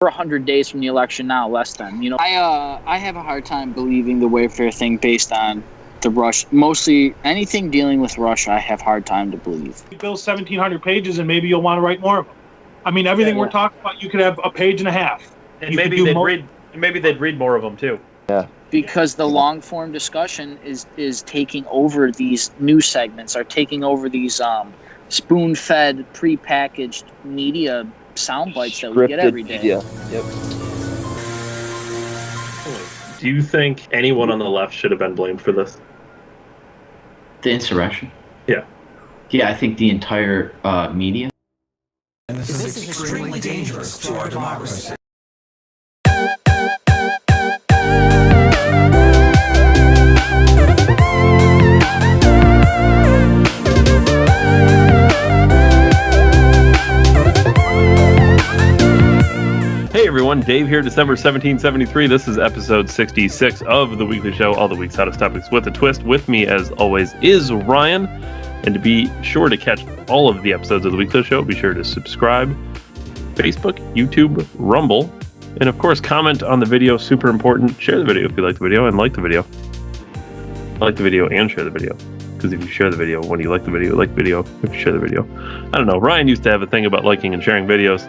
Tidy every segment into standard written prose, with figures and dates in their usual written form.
We're 100 days from the election now, less than. I have a hard time believing the Wayfair thing based on the Russia. Mostly anything dealing with Russia, I have a hard time to believe. You fill 1,700 pages, and maybe you'll want to write more of them. I mean, everything we're talking about, you could have a page and a half. And maybe they'd read more of them too. Yeah. Because the long form discussion is taking over these news segments, are taking over these spoon-fed, prepackaged media sound bites that we get every day. Media. Yep. Do you think anyone on the left should have been blamed for this? The insurrection? Yeah. Yeah, I think the entire media. And this is extremely dangerous to our democracy. Hey everyone, Dave here, December 1773. This is episode 66 of The Weekly Show, all the week's hottest topics with a twist. With me, as always, is Ryan. And to be sure to catch all of the episodes of The Weekly Show, be sure to subscribe. Facebook, YouTube, Rumble, and of course, comment on the video, super important. Share the video if you like the video, and like the video. Like the video and share the video. Because if you share the video, when you like the video, if you share the video. I don't know, Ryan used to have a thing about liking and sharing videos.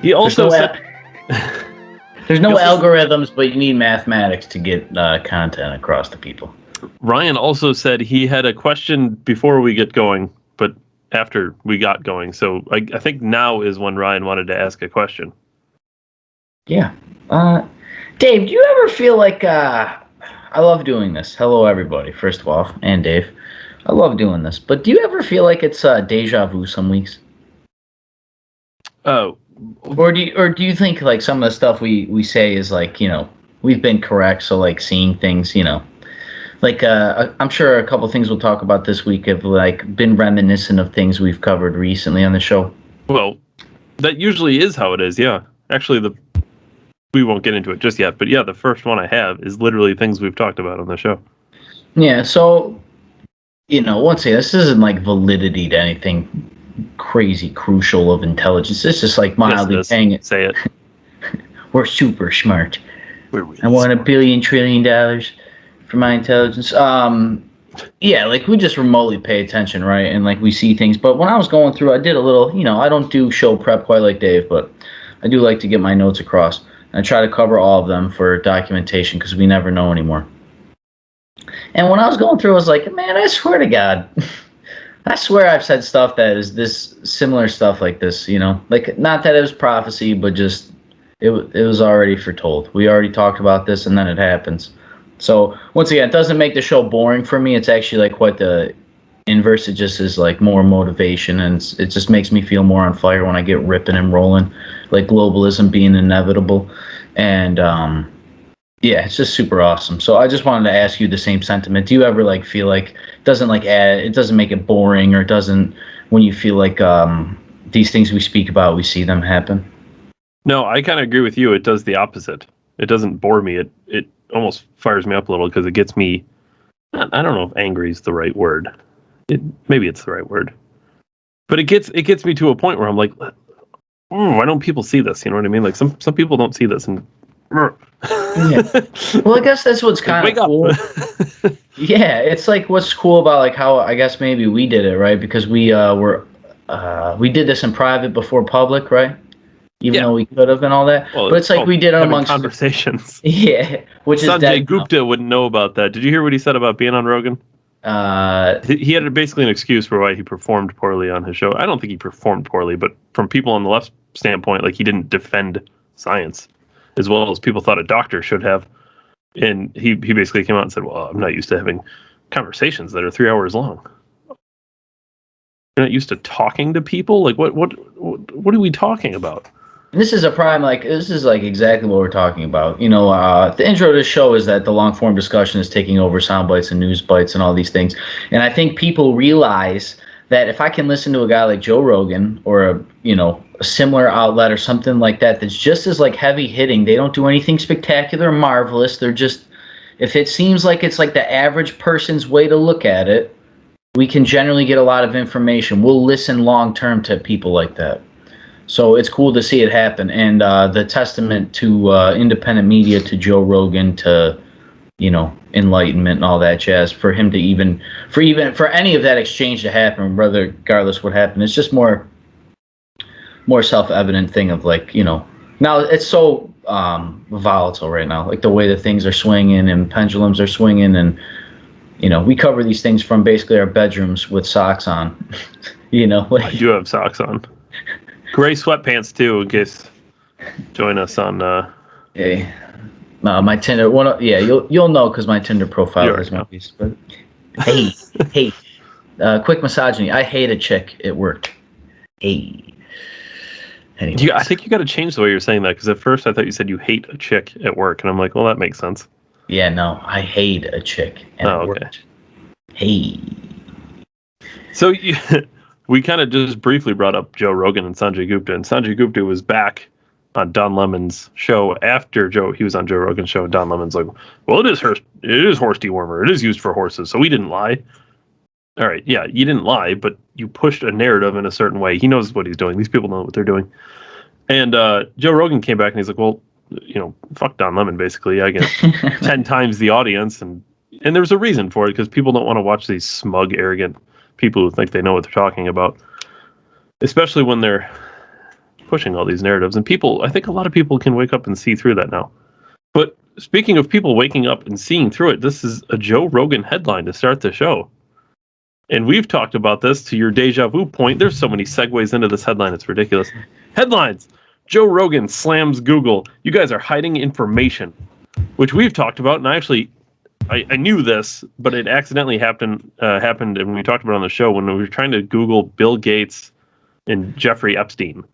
He also said... There's no algorithms, but you need mathematics to get content across to people. Ryan also said he had a question before we get going, but after we got going. So I think now is when Ryan wanted to ask a question. Yeah. Dave, do you ever feel like... I love doing this. Hello, everybody, first of all, and Dave. I love doing this. But do you ever feel like it's deja vu some weeks? Oh. Or do you think like some of the stuff we say is like, we've been correct, so like seeing things, like I'm sure a couple things we'll talk about this week have like been reminiscent of things we've covered recently on the show. Well, that usually is how it is, yeah. Actually, we won't get into it just yet, but yeah, the first one I have is literally things we've talked about on the show. Yeah, so once again, this isn't like validity to anything crazy crucial of intelligence. It's just like mildly saying it. Say it. We're super smart. We're really I want $1 billion trillion for my intelligence. Yeah, like we just remotely pay attention, right? And like we see things. But when I was going through, I did a little, I don't do show prep quite like Dave, but I do like to get my notes across. And I try to cover all of them for documentation because we never know anymore. And when I was going through, I was like, man, I swear to God. I swear I've said stuff that is this similar stuff like this, like not that it was prophecy, but just it was already foretold. We already talked about this and then it happens. So once again, it doesn't make the show boring for me. It's actually like quite the inverse. It just is like more motivation, and it just makes me feel more on fire when I get ripping and rolling, like globalism being inevitable. And yeah, it's just super awesome. So I just wanted to ask you the same sentiment. Do you ever like feel like it doesn't make it boring, or doesn't, when you feel like these things we speak about, we see them happen? No, I kind of agree with you. It does the opposite. It doesn't bore me. It almost fires me up a little because it gets me, I don't know if angry is the right word. Maybe it's the right word. But it gets me to a point where I'm like, why don't people see this? You know what I mean? Like some people don't see this, and yeah. Well, I guess that's what's kind of cool. Yeah, it's like what's cool about like how I guess maybe we did it, right? Because we we did this in private before public, right? Even though we could have and all that. Well, but it's like we did it amongst conversations. Yeah, which Sanjay Gupta wouldn't know about that. Did you hear what he said about being on Rogan? He had basically an excuse for why he performed poorly on his show. I don't think he performed poorly, but from people on the left standpoint, like he didn't defend science as well as people thought a doctor should have. And he basically came out and said, well, I'm not used to having conversations that are 3 hours long. You're not used to talking to people? Like, what are we talking about? This is a prime, like, this is like exactly what we're talking about. The intro to the show is that the long form discussion is taking over sound bites and news bites and all these things. And I think people realize that if I can listen to a guy like Joe Rogan or a similar outlet or something like that that's just as like heavy hitting, they don't do anything spectacular or marvelous. They're just, if it seems like it's like the average person's way to look at it, we can generally get a lot of information. We'll listen long term to people like that. So it's cool to see it happen, and the testament to independent media, to Joe Rogan, to enlightenment and all that jazz, for him to for any of that exchange to happen, regardless what happened, it's just more self-evident thing of now it's so volatile right now, like the way that things are swinging and pendulums are swinging, and we cover these things from basically our bedrooms with socks on. I do have socks on. Gray sweatpants too, in case join us on hey, my Tinder you'll know because my Tinder profile has my piece. But hey, quick misogyny. I hate a chick at work. Hey. Anyways. I think you got to change the way you're saying that, because at first I thought you said you hate a chick at work, and I'm like, well, that makes sense. Yeah, no, I hate a chick at work. Hey. So we kind of just briefly brought up Joe Rogan and Sanjay Gupta, and Sanjay Gupta was back on Don Lemon's show after he was on Joe Rogan's show, and Don Lemon's like, well, it is horse dewormer. It is used for horses, so we didn't lie. All right, yeah, you didn't lie, but you pushed a narrative in a certain way. He knows what he's doing. These people know what they're doing. And Joe Rogan came back and he's like, well, fuck Don Lemon, basically. I get 10 times the audience. And there's a reason for it, because people don't want to watch these smug, arrogant people who think they know what they're talking about, especially when they're pushing all these narratives. And I think a lot of people can wake up and see through that now. But speaking of people waking up and seeing through it, this is a Joe Rogan headline to start the show. And we've talked about this, to your deja vu point. There's so many segues into this headline, it's ridiculous. Headlines: Joe Rogan slams Google. You guys are hiding information, which we've talked about. And I knew this, but it accidentally happened, and we talked about it on the show when we were trying to Google Bill Gates and Jeffrey Epstein.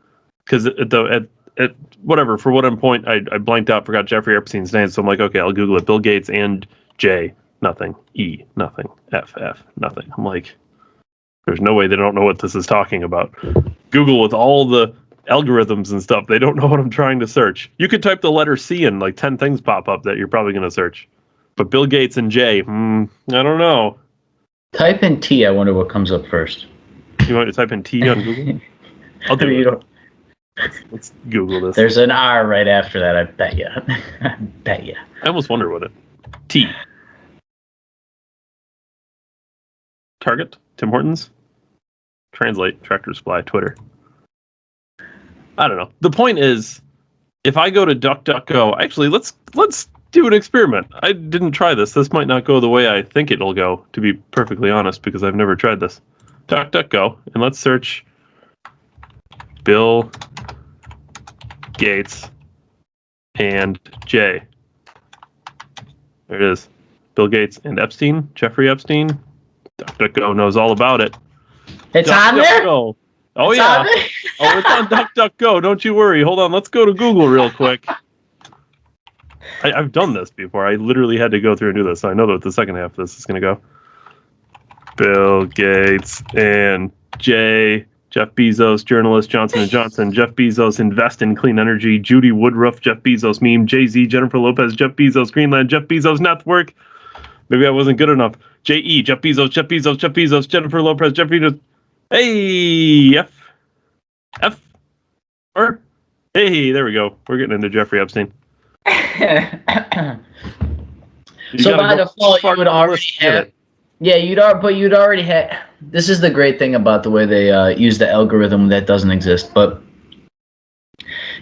Because at whatever, for what point, I blanked out, forgot Jeffrey Epstein's name. So I'm like, okay, I'll Google it. Bill Gates and J. Nothing. E. Nothing. F. Nothing. I'm like, there's no way they don't know what this is talking about. Google, with all the algorithms and stuff, they don't know what I'm trying to search. You could type the letter C and 10 things pop up that you're probably going to search. But Bill Gates and J, I don't know. Type in T, I wonder what comes up first. You want to type in T on Google? I'll do it. Let's Google this. There's an R right after that, I bet you. I almost wonder what it. T. Target, Tim Hortons, Translate, Tractor Supply, Twitter. I don't know. The point is, if I go to DuckDuckGo, actually, let's do an experiment. I didn't try this. This might not go the way I think it'll go, to be perfectly honest, because I've never tried this. DuckDuckGo, and let's search Bill Gates and J. There it is. Bill Gates and Epstein, Jeffrey Epstein. DuckDuckGo knows all about it. It's on there? Oh, yeah. Oh, it's on DuckDuckGo. Don't you worry. Hold on. Let's go to Google real quick. I've done this before. I literally had to go through and do this. So I know that the second half of this is going to go. Bill Gates and Jeff Bezos, journalist, Johnson & Johnson, Jeff Bezos, invest in clean energy, Judy Woodruff, Jeff Bezos meme, Jay-Z, Jennifer Lopez, Jeff Bezos, Greenland, Jeff Bezos network. Maybe I wasn't good enough. J.E., Jeff Bezos, Jennifer Lopez, Jeff Bezos. Hey, F. Or, hey, there we go. We're getting into Jeffrey Epstein. So by default, you would already have. Yeah, you'd already have. This is the great thing about the way they use the algorithm that doesn't exist, but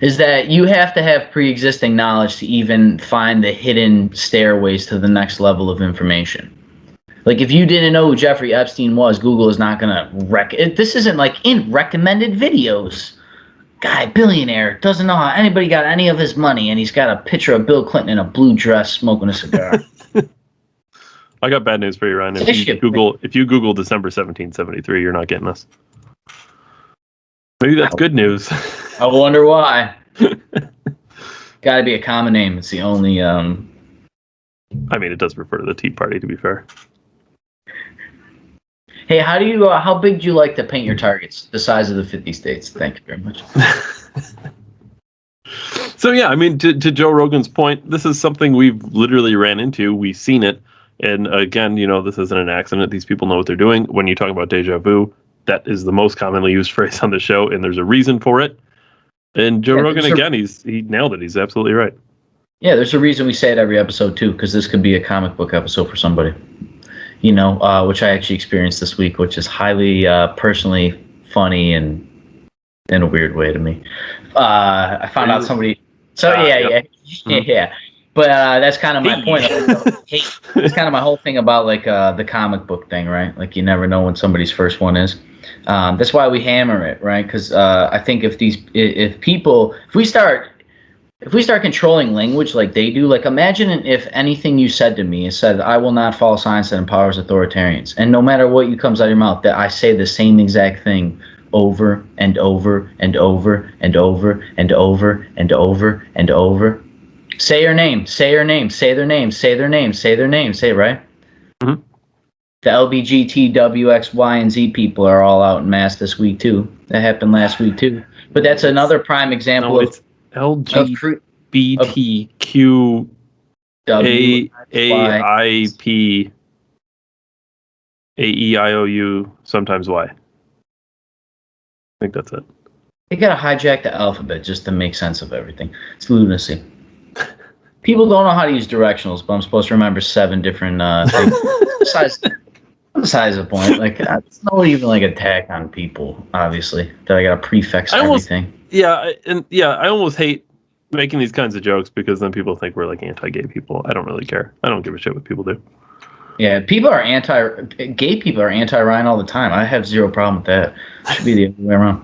is that you have to have pre-existing knowledge to even find the hidden stairways to the next level of information. Like, if you didn't know who Jeffrey Epstein was, Google is not going to this isn't like in recommended videos. Guy, billionaire, doesn't know how anybody got any of his money, and he's got a picture of Bill Clinton in a blue dress smoking a cigar. I got bad news for you, Ryan. If you Google December 1773, you're not getting this. Maybe that's good news. I wonder why. Got to be a common name. It's the only. I mean, it does refer to the Tea Party, to be fair. Hey, how big do you like to paint your targets? The size of the 50 states. Thank you very much. So yeah, I mean, to Joe Rogan's point, this is something we've literally ran into. We've seen it, and again, this isn't an accident. These people know what they're doing. When you talk about deja vu, that is the most commonly used phrase on the show, and there's a reason for it. And Joe Rogan again, he nailed it. He's absolutely right. Yeah, there's a reason we say it every episode too, because this could be a comic book episode for somebody. Which I actually experienced this week, which is highly personally funny and in a weird way to me. I found out somebody. So yeah. But that's kind of my point. It's kind of my whole thing about like the comic book thing, right? Like you never know when somebody's first one is. That's why we hammer it, right? Because I think if we start controlling language like they do, like imagine if anything you said to me is said, I will not follow science that empowers authoritarians. And no matter what comes out of your mouth, that I say the same exact thing over and over and over and over and over and over and over. Say your name, say your name, say their name, say their name, say their name, say it, right? Mm-hmm. The LBGTWX, Y, and Z people are all out in mass this week too. That happened last week too. But that's another prime example of LGBTQ AAIP AEIOU, sometimes Y. I think that's it. They gotta hijack the alphabet just to make sense of everything. It's lunacy. People don't know how to use directionals, but I'm supposed to remember 7 different things. Besides the point, like it's not even like attack on people. Obviously, that I gotta prefix everything. I almost hate making these kinds of jokes because then people think we're like anti-gay people. I don't really care. I don't give a shit what people do. Yeah, gay people are anti-Ryan all the time. I have zero problem with that. It should be the other way around.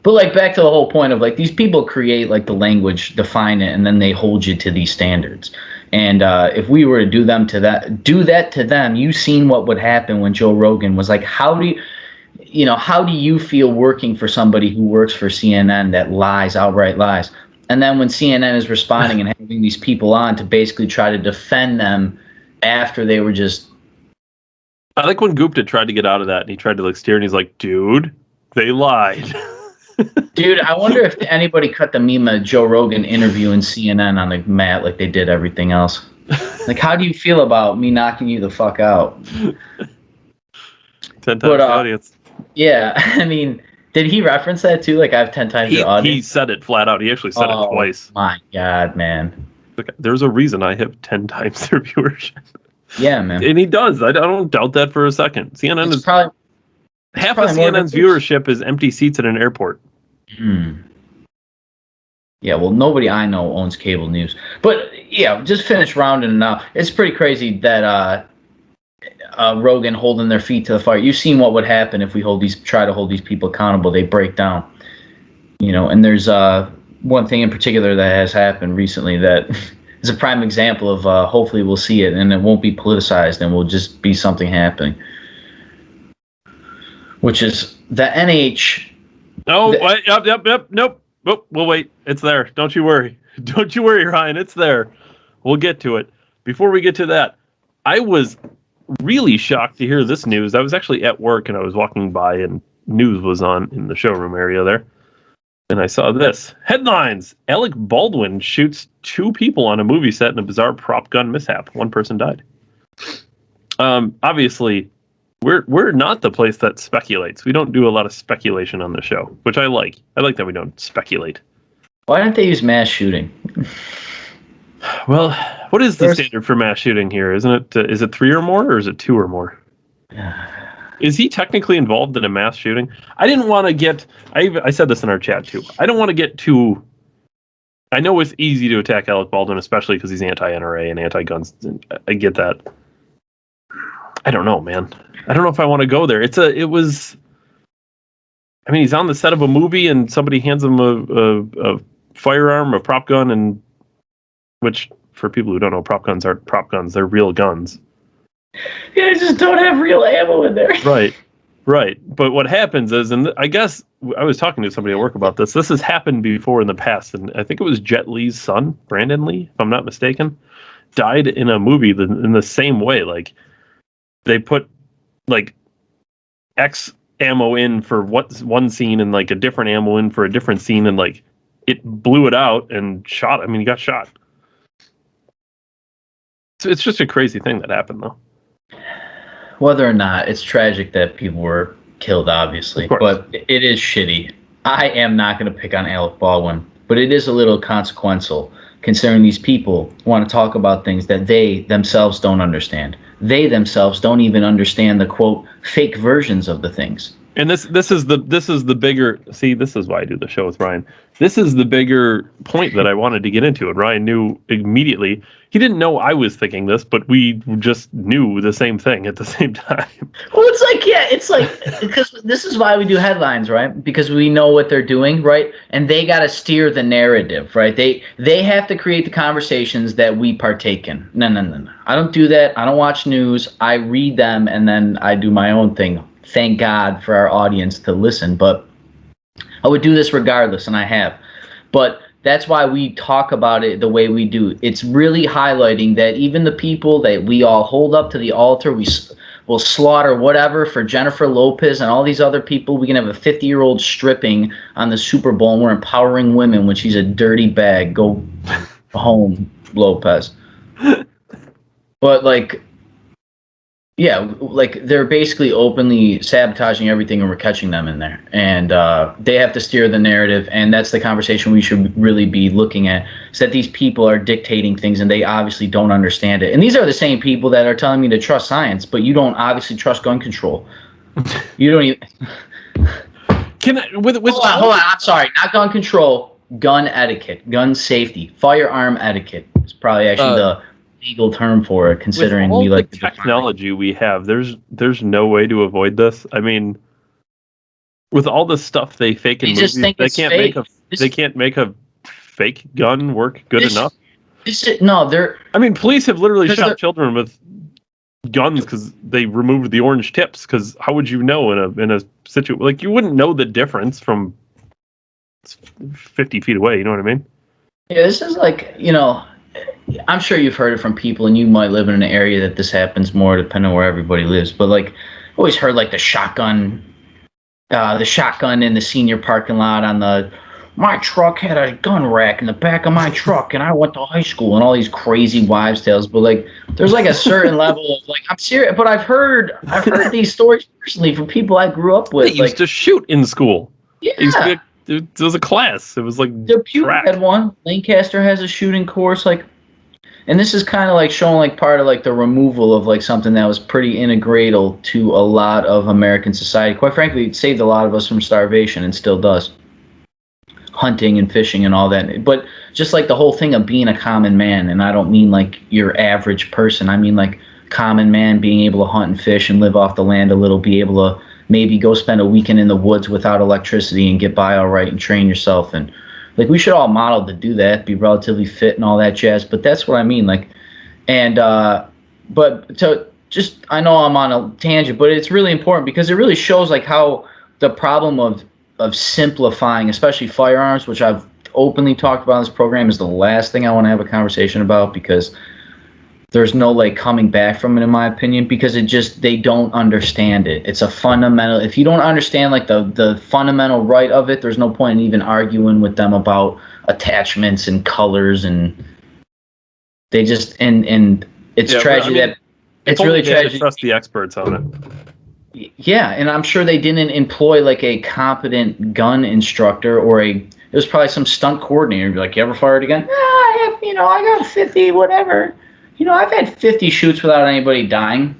But like back to the whole point of like these people create like the language, define it, and then they hold you to these standards. And if we were to do that to them, you've seen what would happen when Joe Rogan was like, how do you feel working for somebody who works for CNN that outright lies? And then when CNN is responding and having these people on to basically try to defend them after they were just... I like when Gupta tried to get out of that and he tried to like steer and he's like, dude, they lied. Dude, I wonder if anybody cut the meme of Joe Rogan interviewing CNN on the mat like they did everything else. Like, how do you feel about me knocking you the fuck out? 10 times the audience. Yeah, I mean, did he reference that too? Like, I have 10 times your audience? He said it flat out. He actually said it twice. My God, man. Look, there's a reason I have 10 times their viewership. Yeah, man. And he does. I don't doubt that for a second. CNN is probably... Half of CNN's viewership is empty seats at an airport. Yeah, well, nobody I know owns cable news. But, yeah, just finish rounding it out. It's pretty crazy that Rogan holding their feet to the fire. You've seen what would happen if we try to hold these people accountable. They break down. And there's one thing in particular that has happened recently that is a prime example of hopefully we'll see it and it won't be politicized and will just be something happening. Which is the NIH. Nope. We'll wait. It's there. Don't you worry. Don't you worry, Ryan. It's there. We'll get to it. Before we get to that, I was really shocked to hear this news. I was actually at work and I was walking by and news was on in the showroom area there. And I saw this. Headlines. Alec Baldwin shoots 2 people on a movie set in a bizarre prop gun mishap. 1 person died. Obviously, we're not the place that speculates. We don't do a lot of speculation on the show, which I like. I like that we don't speculate. Why don't they use mass shooting? Well, what is the standard for mass shooting here? Isn't it? Is it 3 or more, or is it 2 or more? Is he technically involved in a mass shooting? I didn't want to get... I said this in our chat, too. I don't want to get too... I know it's easy to attack Alec Baldwin, especially because he's anti-NRA and anti-guns. I get that. I don't know, man. I don't know if I want to go there. He's on the set of a movie and somebody hands him a firearm, a prop gun, and which, for people who don't know, prop guns aren't prop guns. They're real guns. Yeah, they just don't have real ammo in there. Right. But what happens is, and I guess I was talking to somebody at work about this. This has happened before in the past, and I think it was Jet Li's son, Brandon Lee, if I'm not mistaken, died in a movie in the same way. Like, they put like X ammo in for one scene and like a different ammo in for a different scene, and like it blew it out and shot. He got shot. So it's just a crazy thing that happened, though. Whether or not, it's tragic that people were killed, obviously, but it is shitty. I am not going to pick on Alec Baldwin, but it is a little consequential considering these people want to talk about things that they themselves don't understand. They themselves don't even understand the quote fake versions of the things. And this is the bigger, see, this is why I do the show with Ryan. This is the bigger point that I wanted to get into, and Ryan knew immediately. He didn't know I was thinking this, but we just knew the same thing at the same time. Well, it's like because this is why we do headlines, right? Because we know what they're doing, right? And they got to steer the narrative, right? They have to create the conversations that we partake in. No. I don't do that. I don't watch news. I read them, and then I do my own thing. Thank God for our audience to listen, but I would do this regardless, and I have. But that's why we talk about it the way we do. It's really highlighting that even the people that we all hold up to the altar, we will slaughter whatever for Jennifer Lopez and all these other people. We can have a 50-year-old stripping on the Super Bowl, and we're empowering women when she's a dirty bag. Go home, Lopez. But like, yeah, like they're basically openly sabotaging everything, and we're catching them in there. And they have to steer the narrative, and that's the conversation we should really be looking at, is that these people are dictating things, and they obviously don't understand it. And these are the same people that are telling me to trust science, but you don't obviously trust gun control. You don't even... Can I, hold on, I'm sorry. Not gun control, gun etiquette, gun safety, firearm etiquette. It's probably actually the legal term for it, considering we like the technology we have. There's no way to avoid this. I mean, with all the stuff they fake in movies, they can't make a fake gun work good enough. I mean, police have literally shot children with guns because they removed the orange tips. Because how would you know in a situation like you wouldn't know the difference from 50 feet away? You know what I mean? Yeah, this is like, I'm sure you've heard it from people, and you might live in an area that this happens more, depending on where everybody lives. But like, always heard like the shotgun in the senior parking lot my truck had a gun rack in the back of my truck, and I went to high school, and all these crazy wives' tales. But like, there's like a certain level of like, I'm serious. But I've heard these stories personally from people I grew up with. They used to shoot in school. Yeah. It was a class. It was like Dubuque had one. Lancaster has a shooting course. Like, and this is kind of like showing like part of like the removal of like something that was pretty integral to a lot of American society. Quite frankly, it saved a lot of us from starvation and still does. Hunting and fishing and all that. But just like the whole thing of being a common man, and I don't mean like your average person. I mean like common man being able to hunt and fish and live off the land a little, be able to maybe go spend a weekend in the woods without electricity and get by all right and train yourself. And like, we should all model to do that, be relatively fit and all that jazz. But that's what I mean. Like, and, but to just, I know I'm on a tangent, but it's really important because it really shows like how the problem of simplifying, especially firearms, which I've openly talked about in this program, is the last thing I want to have a conversation about, because there's no like coming back from it, in my opinion, because they don't understand it. It's a fundamental. If you don't understand like the fundamental right of it, there's no point in even arguing with them about attachments and colors, and they just and it's tragedy that it's really tragic. To trust the experts on it. Yeah, and I'm sure they didn't employ like a competent gun instructor or it was probably some stunt coordinator. Be like, you ever fired a gun? I got 50, whatever. I've had 50 shoots without anybody dying.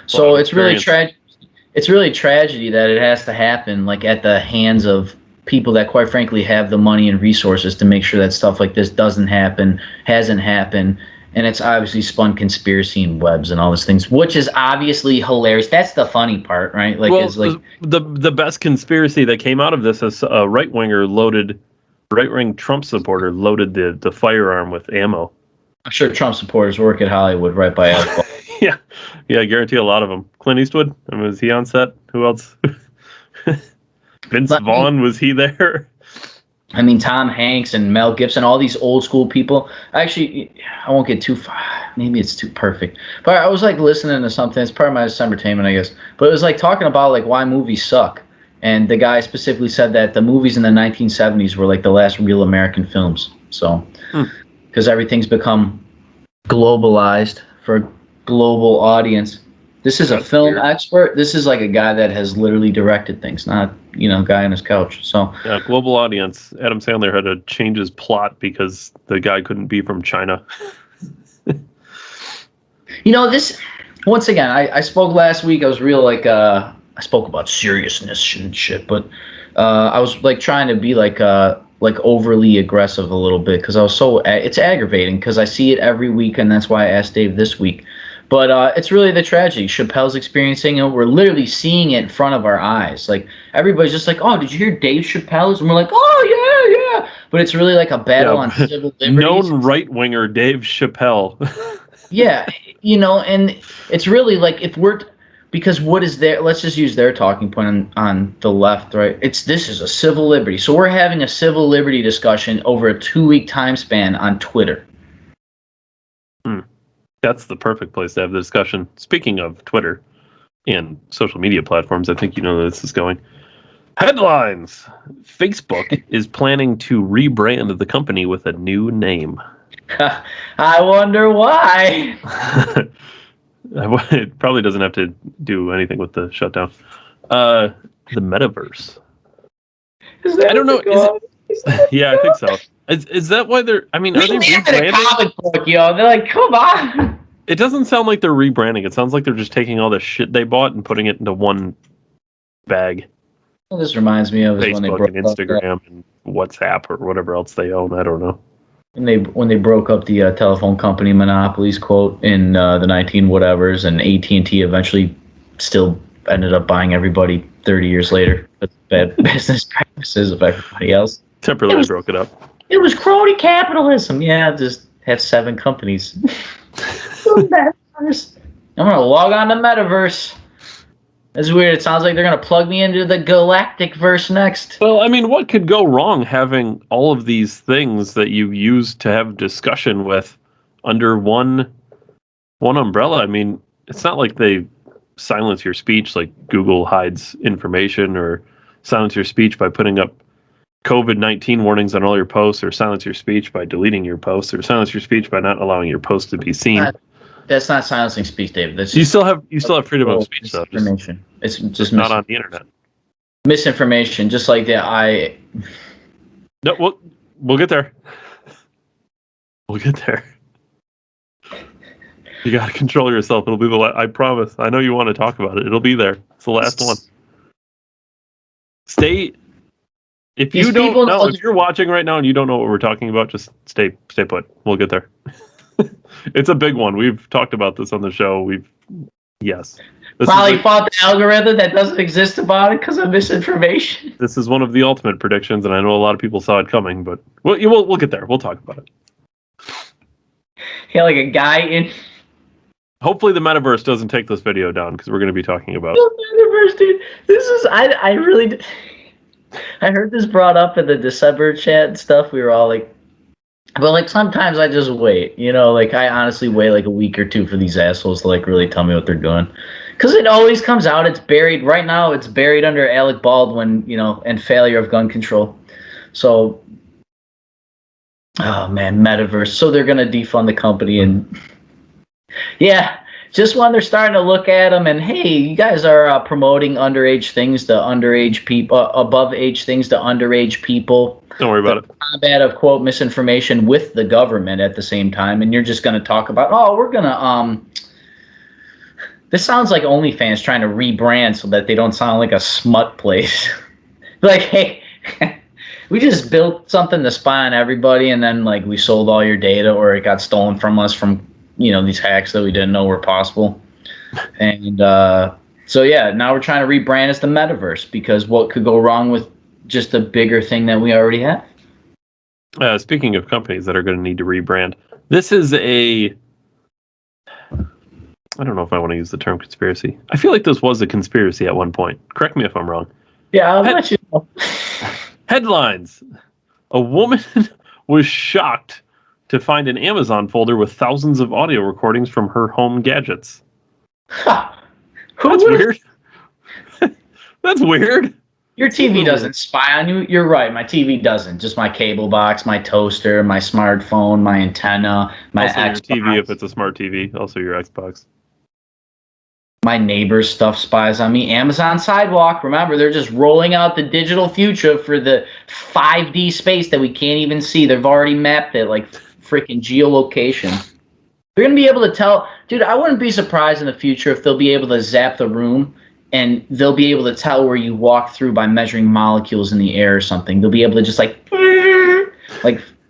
So it's really tragic. It's really tragedy that it has to happen like at the hands of people that quite frankly have the money and resources to make sure that stuff like this doesn't happen, hasn't happened. And it's obviously spun conspiracy and webs and all those things, which is obviously hilarious. That's the funny part, right? Like, well, the best conspiracy that came out of this is a right-wing Trump supporter loaded the firearm with ammo. I'm sure Trump supporters work at Hollywood right by Alec. Yeah, I guarantee a lot of them. Clint Eastwood, was he on set? Who else? Vince Vaughn, was he there? I mean, Tom Hanks and Mel Gibson, all these old school people. Actually, I won't get too far. Maybe it's too perfect. But I was like listening to something. It's part of my Decembertainment, I guess. But it was like talking about like why movies suck. And the guy specifically said that the movies in the 1970s were like the last real American films. So, because everything's become globalized for a global audience. This is a film expert. This is like a guy that has literally directed things, not, a guy on his couch. So yeah, global audience. Adam Sandler had to change his plot because the guy couldn't be from China. This, once again, I spoke last week. I was real I spoke about seriousness and shit, but I was like trying to be like overly aggressive a little bit because I was it's aggravating because I see it every week, and that's why I asked Dave this week. But it's really the tragedy. Chappelle's experiencing it. We're literally seeing it in front of our eyes. Like, everybody's just like, oh, did you hear Dave Chappelle's? And we're like, oh, yeah. But it's really like a battle on civil liberties. Known right-winger Dave Chappelle. Yeah, and it's really like because what is there? Let's just use their talking point on the left, right? This is a civil liberty. So we're having a civil liberty discussion over a 2-week time span on Twitter. That's the perfect place to have the discussion. Speaking of Twitter and social media platforms, I think you know where this is going. Headlines! Facebook is planning to rebrand the company with a new name. I wonder why. It probably doesn't have to do anything with the shutdown. The metaverse. I don't know. Yeah, I think so. Is that why they're? I mean, are they rebranding? A comic book, yo. They're like, come on. It doesn't sound like they're rebranding. It sounds like they're just taking all the shit they bought and putting it into one bag. Well, this reminds me of Facebook when they broke and Instagram and WhatsApp or whatever else they own. I don't know. When they broke up the telephone company monopolies, quote, in the 19 whatevers, and AT&T eventually still ended up buying everybody 30 years later. That's bad business practices of everybody else. Temporarily broke it up. It was crony capitalism. Yeah, just have 7 companies. I'm going to log on to Metaverse. That's weird. It sounds like they're going to plug me into the Galactic verse next. Well, I mean, what could go wrong having all of these things that you use to have discussion with under one umbrella? I mean, it's not like they silence your speech like Google hides information, or silence your speech by putting up COVID-19 warnings on all your posts, or silence your speech by deleting your posts, or silence your speech by not allowing your post to be seen. That's not silencing speech, David. That's you still have freedom of speech, though. Misinformation. It's just not on the internet. Misinformation, just like that. No, we'll get there. We'll get there. You got to control yourself. It'll be I promise. I know you want to talk about it. It'll be there. It's the last one. Stay. If you don't know, if you're watching right now and you don't know what we're talking about, just stay put. We'll get there. It's a big one. We've talked about this on the show. Probably fought the algorithm that doesn't exist about it because of misinformation. This is one of the ultimate predictions, and I know a lot of people saw it coming, but we'll get there. We'll talk about it. Yeah, like a guy in. Hopefully the metaverse doesn't take this video down, because we're going to be talking about the metaverse, dude. This is I really. I heard this brought up in the December chat and stuff. We were all like, but like sometimes I just wait, like I honestly wait like a week or 2 for these assholes to like really tell me what they're doing. Because it always comes out. It's buried right now. It's buried under Alec Baldwin, and failure of gun control. So, oh man, metaverse. So they're gonna defund the company, and yeah, just when they're starting to look at them, and hey, you guys are promoting underage things to underage people, above age things to underage people. Don't worry about it. Combat of quote misinformation with the government at the same time, and you're just gonna talk about, we're gonna This sounds like OnlyFans trying to rebrand so that they don't sound like a smut place. Like, hey, we just built something to spy on everybody, and then like we sold all your data, or it got stolen from us from these hacks that we didn't know were possible. And so yeah, now we're trying to rebrand as the metaverse, because what could go wrong with just a bigger thing that we already have? Speaking of companies that are going to need to rebrand, this is I don't know if I want to use the term conspiracy. I feel like this was a conspiracy at one point. Correct me if I'm wrong. Yeah, I'll let you know. Headlines. A woman was shocked to find an Amazon folder with thousands of audio recordings from her home gadgets. That's weird. That's weird. Your TV doesn't spy on you. You're right. My TV doesn't. Just my cable box, my toaster, my smartphone, my antenna, my also Xbox. your TV if it's a smart TV. Also your Xbox. My neighbor's stuff spies on me. Amazon Sidewalk. Remember, they're just rolling out the digital future for the 5D space that we can't even see. They've already mapped it like freaking geolocation. They're going to be able to tell. Dude, I wouldn't be surprised in the future if they'll be able to zap the room and they'll be able to tell where you walk through by measuring molecules in the air or something. They'll be able to just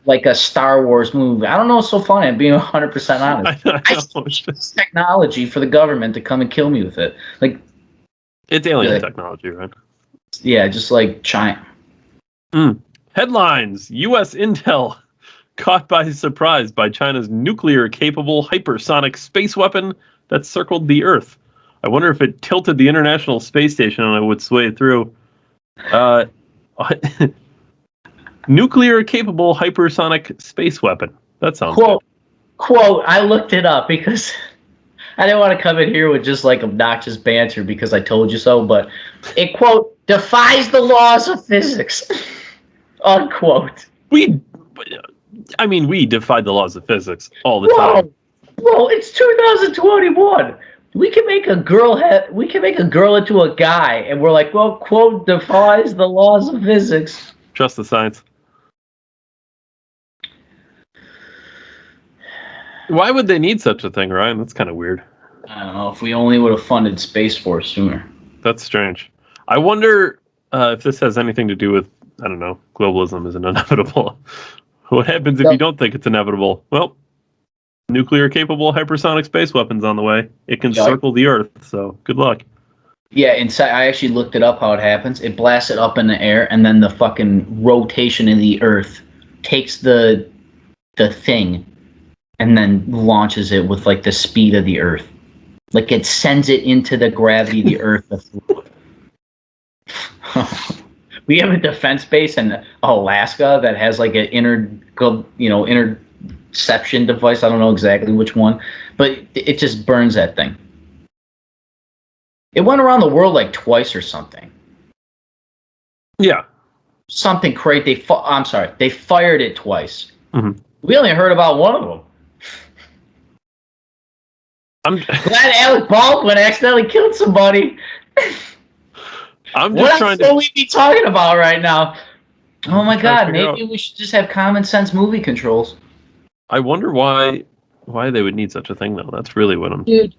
like a Star Wars movie. I don't know what's so funny. I'm being 100% honest. I use technology for the government to come and kill me with it. Like, it's alien technology, right? Yeah, just like China. Headlines: U.S. intel caught by surprise by China's nuclear-capable hypersonic space weapon that circled the Earth. I wonder if it tilted the International Space Station and I would sway it through. Nuclear-capable hypersonic space weapon. That sounds quote, good. Quote, I looked it up because I didn't want to come in here with just like obnoxious banter because I told you so, but it, quote, defies the laws of physics, unquote. We defied the laws of physics all the time. Bro, it's 2021. We can make a girl into a guy, and we're like, well, quote, defies the laws of physics. Trust the science. Why would they need such a thing, Ryan? That's kind of weird. I don't know. If we only would have funded Space Force sooner. That's strange. I wonder if this has anything to do with, I don't know, globalism isn't inevitable. What happens if you don't think it's inevitable? Well, nuclear-capable hypersonic space weapons on the way. It can circle the Earth, so good luck. Yeah, inside, I actually looked it up how it happens. It blasts it up in the air, and then the fucking rotation of the Earth takes the thing and then launches it with like the speed of the Earth. Like it sends it into the gravity of the Earth. We have a defense base in Alaska that has like an interception device. I don't know exactly which one, but it just burns that thing. It went around the world like twice or something. Yeah. Something crazy. I'm sorry. They fired it twice. Mm-hmm. We only heard about one of them. I'm glad Alec Baldwin accidentally killed somebody. I'm just trying to. What else will we be talking about right now? Oh my God! Maybe we should just have common sense movie controls. I wonder why they would need such a thing, though. That's really what I'm. Dude,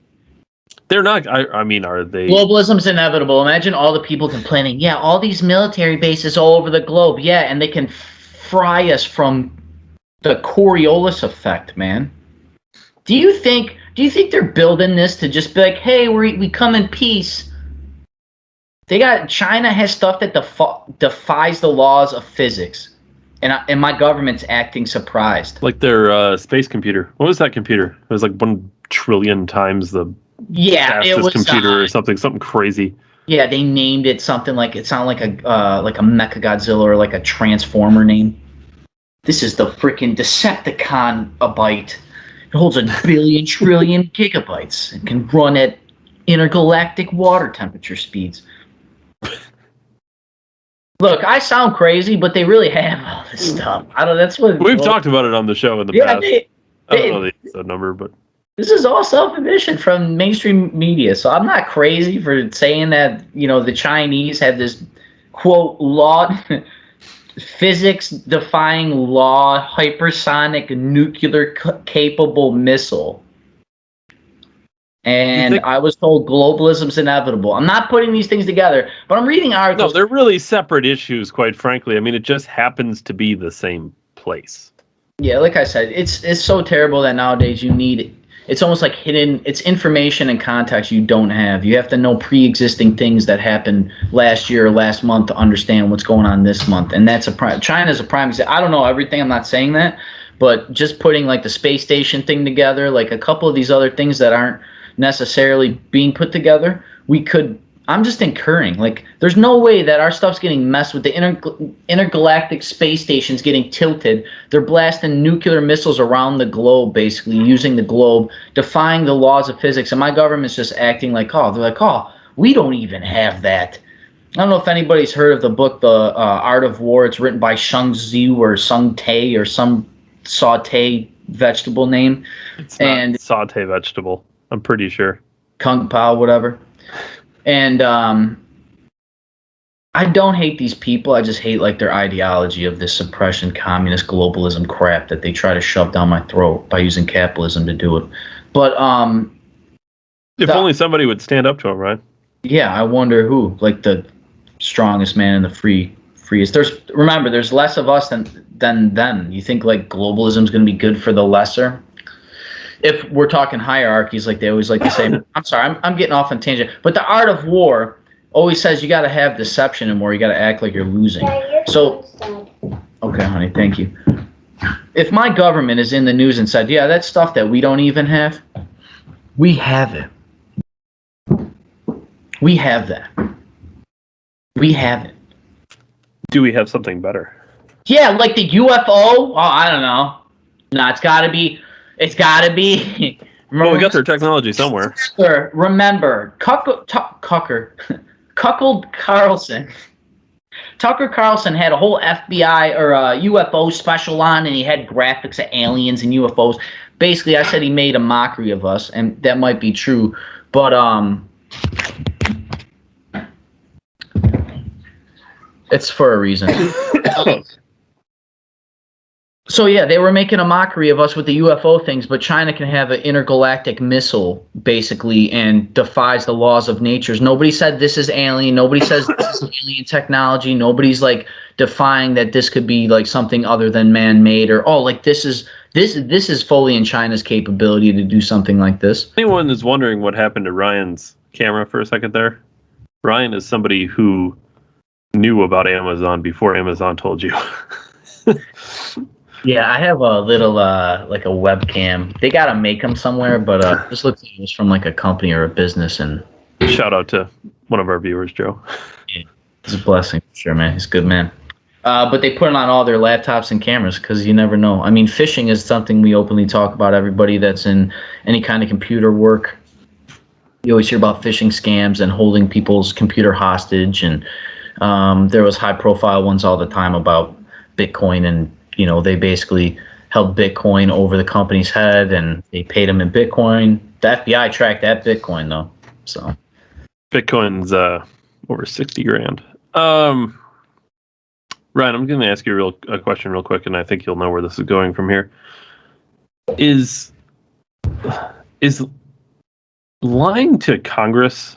they're not. I mean, are they? Globalism's inevitable. Imagine all the people complaining. Yeah, all these military bases all over the globe. Yeah, and they can fry us from the Coriolis effect, man. Do you think they're building this to just be like, hey, we come in peace? China has stuff that defies the laws of physics, and my government's acting surprised. Like their space computer. What was that computer? It was like 1 trillion times the fastest computer or something crazy. Yeah, they named it something like it sounded like a Mechagodzilla or like a Transformer name. This is the freaking Decepticon a byte. It holds 1 billion trillion gigabytes and can run at intergalactic water temperature speeds. Look, I sound crazy, but they really have all this stuff. I don't. That's what we've talked about it on the show in the past. I don't know the episode number, but this is all self-admission from mainstream media. So I'm not crazy for saying that. The Chinese have this quote law. Physics-defying law, hypersonic nuclear-capable missile. And I was told globalism's inevitable. I'm not putting these things together, but I'm reading articles. No, they're really separate issues, quite frankly. I mean, it just happens to be the same place. Yeah, like I said, it's so terrible that nowadays you need it's almost like hidden. It's information and context you don't have. You have to know pre-existing things that happened last year or last month to understand what's going on this month. And that's China's a prime example. I don't know everything. I'm not saying that, but just putting like the space station thing together, like a couple of these other things that aren't necessarily being put together, I'm just incurring. Like, there's no way that our stuff's getting messed with. The intergalactic space station's getting tilted. They're blasting nuclear missiles around the globe, basically, using the globe, defying the laws of physics. And my government's just acting like, we don't even have that. I don't know if anybody's heard of the book, The Art of War. It's written by Shang Tzu or Sung Tae or some saute vegetable name. It's not saute vegetable, I'm pretty sure. Kung Pao, whatever. And I don't hate these people. I just hate like their ideology of this suppression, communist, globalism crap that they try to shove down my throat by using capitalism to do it. But if only somebody would stand up to him, right? Yeah, I wonder who, like the strongest man in the freest. Remember, there's less of us than them. You think like globalism is going to be good for the lesser? If we're talking hierarchies, like they always like to say. I'm sorry, I'm getting off on tangent. But the art of war always says you got to have deception in war. You got to act like you're losing. So, okay, honey, thank you. If my government is in the news and said, yeah, that's stuff that we don't even have, we have it. We have that. We have it. Do we have something better? Yeah, like the UFO. Oh, I don't know. No, it's got to be. Well, we got their technology somewhere. Sir, remember, Cuckold Carlson. Tucker Carlson had a whole FBI or UFO special on, and he had graphics of aliens and UFOs. Basically, I said he made a mockery of us, and that might be true, but it's for a reason. So yeah, they were making a mockery of us with the UFO things, but China can have an intergalactic missile, basically, and defies the laws of nature. Nobody said this is alien. Nobody says this is alien technology. Nobody's like defying that this could be like something other than man-made, or like this is fully in China's capability to do something like this. Anyone is wondering what happened to Ryan's camera for a second there? Ryan is somebody who knew about Amazon before Amazon told you. Yeah, I have a little like a webcam. They gotta make them somewhere, but this looks like it was from like a company or a business. And shout out to one of our viewers, Joe. Yeah, it's a blessing, sure, man. He's a good man. But they put it on all their laptops and cameras because you never know. I mean, phishing is something we openly talk about. Everybody that's in any kind of computer work, you always hear about phishing scams and holding people's computer hostage. And there was high-profile ones all the time about Bitcoin, and they basically held Bitcoin over the company's head, and they paid them in Bitcoin. The FBI tracked that Bitcoin, though. So Bitcoin's over 60 grand. Ryan, I'm going to ask you a question real quick, and I think you'll know where this is going from here. Is lying to Congress,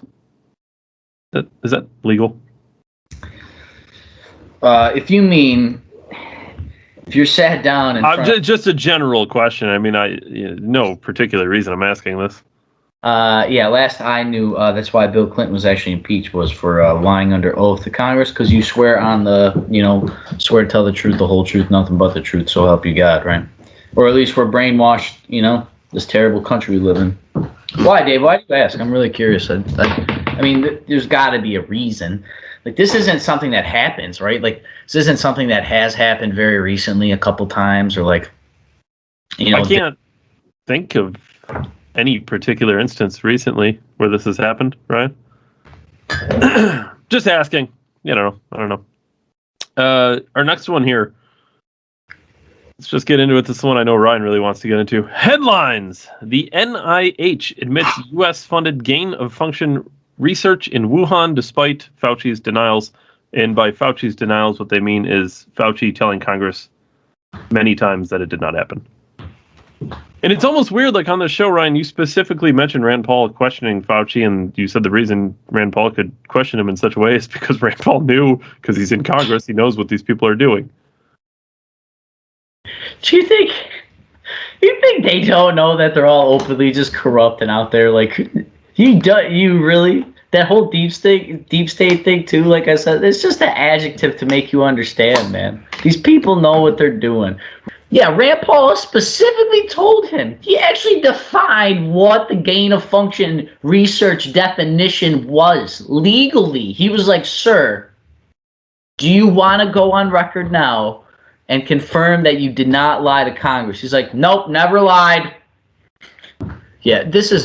is that legal? If you mean, if you're sat down and just a general question. I mean, no particular reason I'm asking this. Yeah, last I knew, that's why Bill Clinton was actually impeached, was for lying under oath to Congress, because you swear on swear to tell the truth, the whole truth, nothing but the truth, so help you God, right? Or at least we're brainwashed, this terrible country we live in. Why, Dave? Why do you ask? I'm really curious. I mean, there's got to be a reason. Like, this isn't something that happens, right? Like, this isn't something that has happened very recently a couple times, or like, I can't think of any particular instance recently where this has happened, right? Just asking. I don't know. Our next one here. Let's just get into it. This is one I know Ryan really wants to get into. Headlines. The NIH admits U.S.-funded gain-of-function research in Wuhan despite Fauci's denials. And by Fauci's denials, what they mean is Fauci telling Congress many times that it did not happen. And it's almost weird, like on the show, Ryan, you specifically mentioned Rand Paul questioning Fauci, and you said the reason Rand Paul could question him in such a way is because Rand Paul knew, because he's in Congress, he knows what these people are doing. Do you think they don't know that they're all openly just corrupt and out there? Like, you really, that whole deep state thing too, like I said, it's just an adjective to make you understand, man. These people know what they're doing. Yeah, Rand Paul specifically told him. He actually defined what the gain-of-function research definition was legally. He was like, sir, do you want to go on record now and confirm that you did not lie to Congress? He's like, nope, never lied. Yeah, this is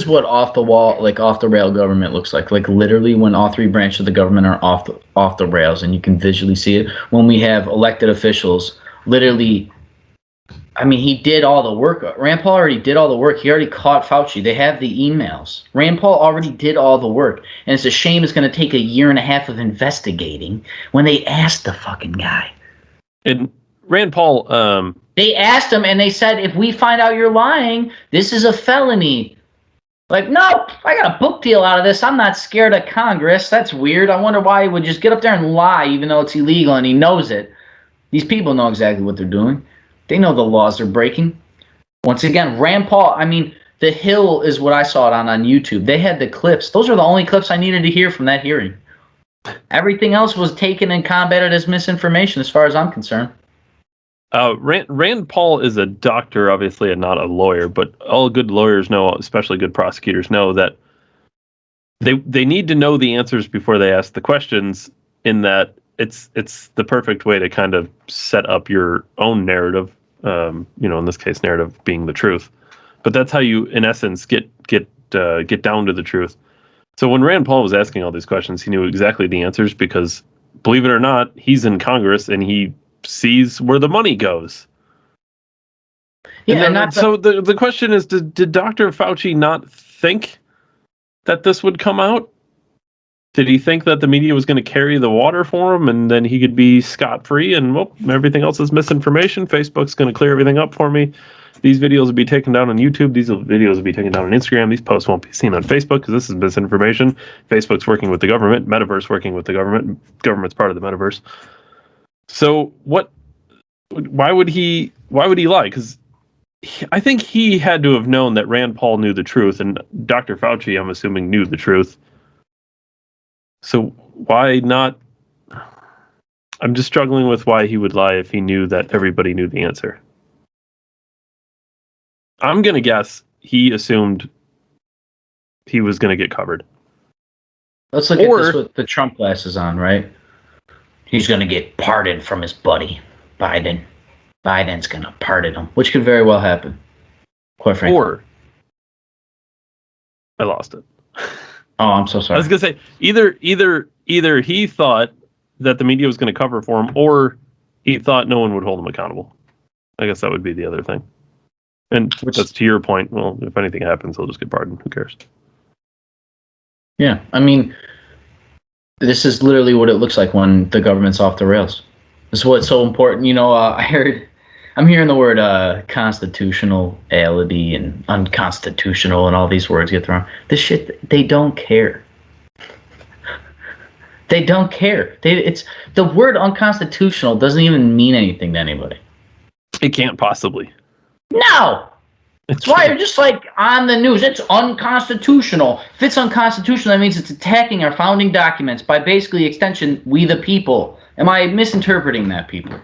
what off the wall, like off the rail government looks like. Like literally when all three branches of the government are off the rails, and you can visually see it when we have elected officials literally I mean, he did all the work. Rand Paul already did all the work. He already caught Fauci. They have the emails. Rand Paul already did all the work. And it's a shame it's going to take a year and a half of investigating when they asked the fucking guy. And Rand Paul... they asked him, and they said, if we find out you're lying, this is a felony. Like, nope, I got a book deal out of this. I'm not scared of Congress. That's weird. I wonder why he would just get up there and lie, even though it's illegal, and he knows it. These people know exactly what they're doing. They know the laws they're breaking. Once again, Rand Paul, I mean, The Hill is what I saw it on YouTube. They had the clips. Those are the only clips I needed to hear from that hearing. Everything else was taken and combated as misinformation, as far as I'm concerned. Rand Paul is a doctor, obviously, and not a lawyer, but all good lawyers know, especially good prosecutors know, that they need to know the answers before they ask the questions, in that it's the perfect way to kind of set up your own narrative. In this case, narrative being the truth, but that's how you, in essence, get down to the truth. So when Rand Paul was asking all these questions, he knew exactly the answers because, believe it or not, he's in Congress and he sees where the money goes. Yeah, so the question is, did Dr. Fauci not think that this would come out? Did he think that the media was going to carry the water for him and then he could be scot-free and, well, everything else is misinformation? Facebook's going to clear everything up for me. These videos will be taken down on YouTube. These videos will be taken down on Instagram. These posts won't be seen on Facebook because this is misinformation. Facebook's working with the government. Metaverse working with the government. Government's part of the metaverse. So why would he lie? Because I think he had to have known that Rand Paul knew the truth, and Dr. Fauci, I'm assuming, knew the truth. So why not? I'm just struggling with why he would lie if he knew that everybody knew the answer. I'm going to guess he assumed he was going to get covered. Let's look at this with the Trump glasses on, right? He's going to get pardoned from his buddy, Biden. Biden's going to pardon him, which could very well happen, quite frankly. Or, I lost it. Oh, I'm so sorry. I was going to say, either he thought that the media was going to cover for him, or he thought no one would hold him accountable. I guess that would be the other thing. And that's to your point. Well, if anything happens, he'll just get pardoned. Who cares? Yeah, I mean, this is literally what it looks like when the government's off the rails. This is what's so important. I'm hearing the word constitutionality and unconstitutional and all these words get thrown. This shit, they don't care. They don't care. It's the word unconstitutional doesn't even mean anything to anybody. It can't possibly. No. That's why you're just like on the news. It's unconstitutional. If it's unconstitutional, that means it's attacking our founding documents by basically extension, we the people. Am I misinterpreting that, people?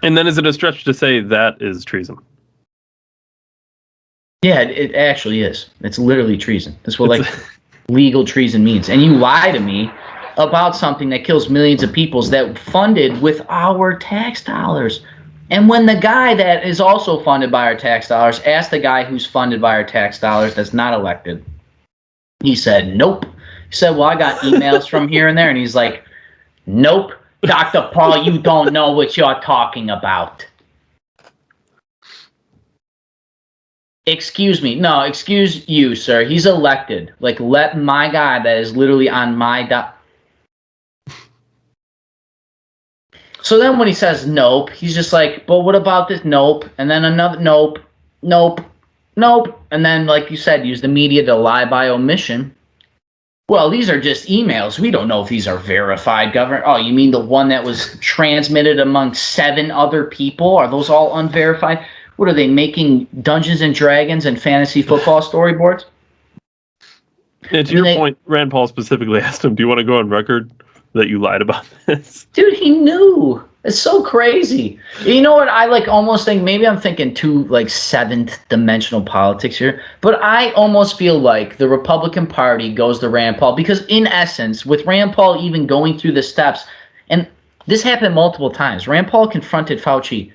And then is it a stretch to say that is treason? Yeah, it actually is. It's literally treason. That's what legal treason means. And you lie to me about something that kills millions of people that funded with our tax dollars. And when the guy that is also funded by our tax dollars asked the guy who's funded by our tax dollars that's not elected, he said, nope. He said, well, I got emails from here and there. And he's like, nope, Dr. Paul, you don't know what you're talking about. Excuse me. No, excuse you, sir. He's elected. Like, let my guy that is literally on my So then when he says nope, he's just like, but what about this? Nope. And then another nope, nope, nope. And then, like you said, use the media to lie by omission. Well, these are just emails. We don't know if these are verified, Governor. Oh, you mean the one that was transmitted among 7 other people? Are those all unverified? What are they, making Dungeons and Dragons and fantasy football storyboards? And to your point, Rand Paul specifically asked him, do you want to go on record that you lied about this? Dude, he knew. It's so crazy. You know what? I almost think maybe I'm thinking too 7th dimensional politics here, but I almost feel like the Republican Party goes to Rand Paul because, in essence, with Rand Paul even going through the steps, and this happened multiple times, Rand Paul confronted Fauci,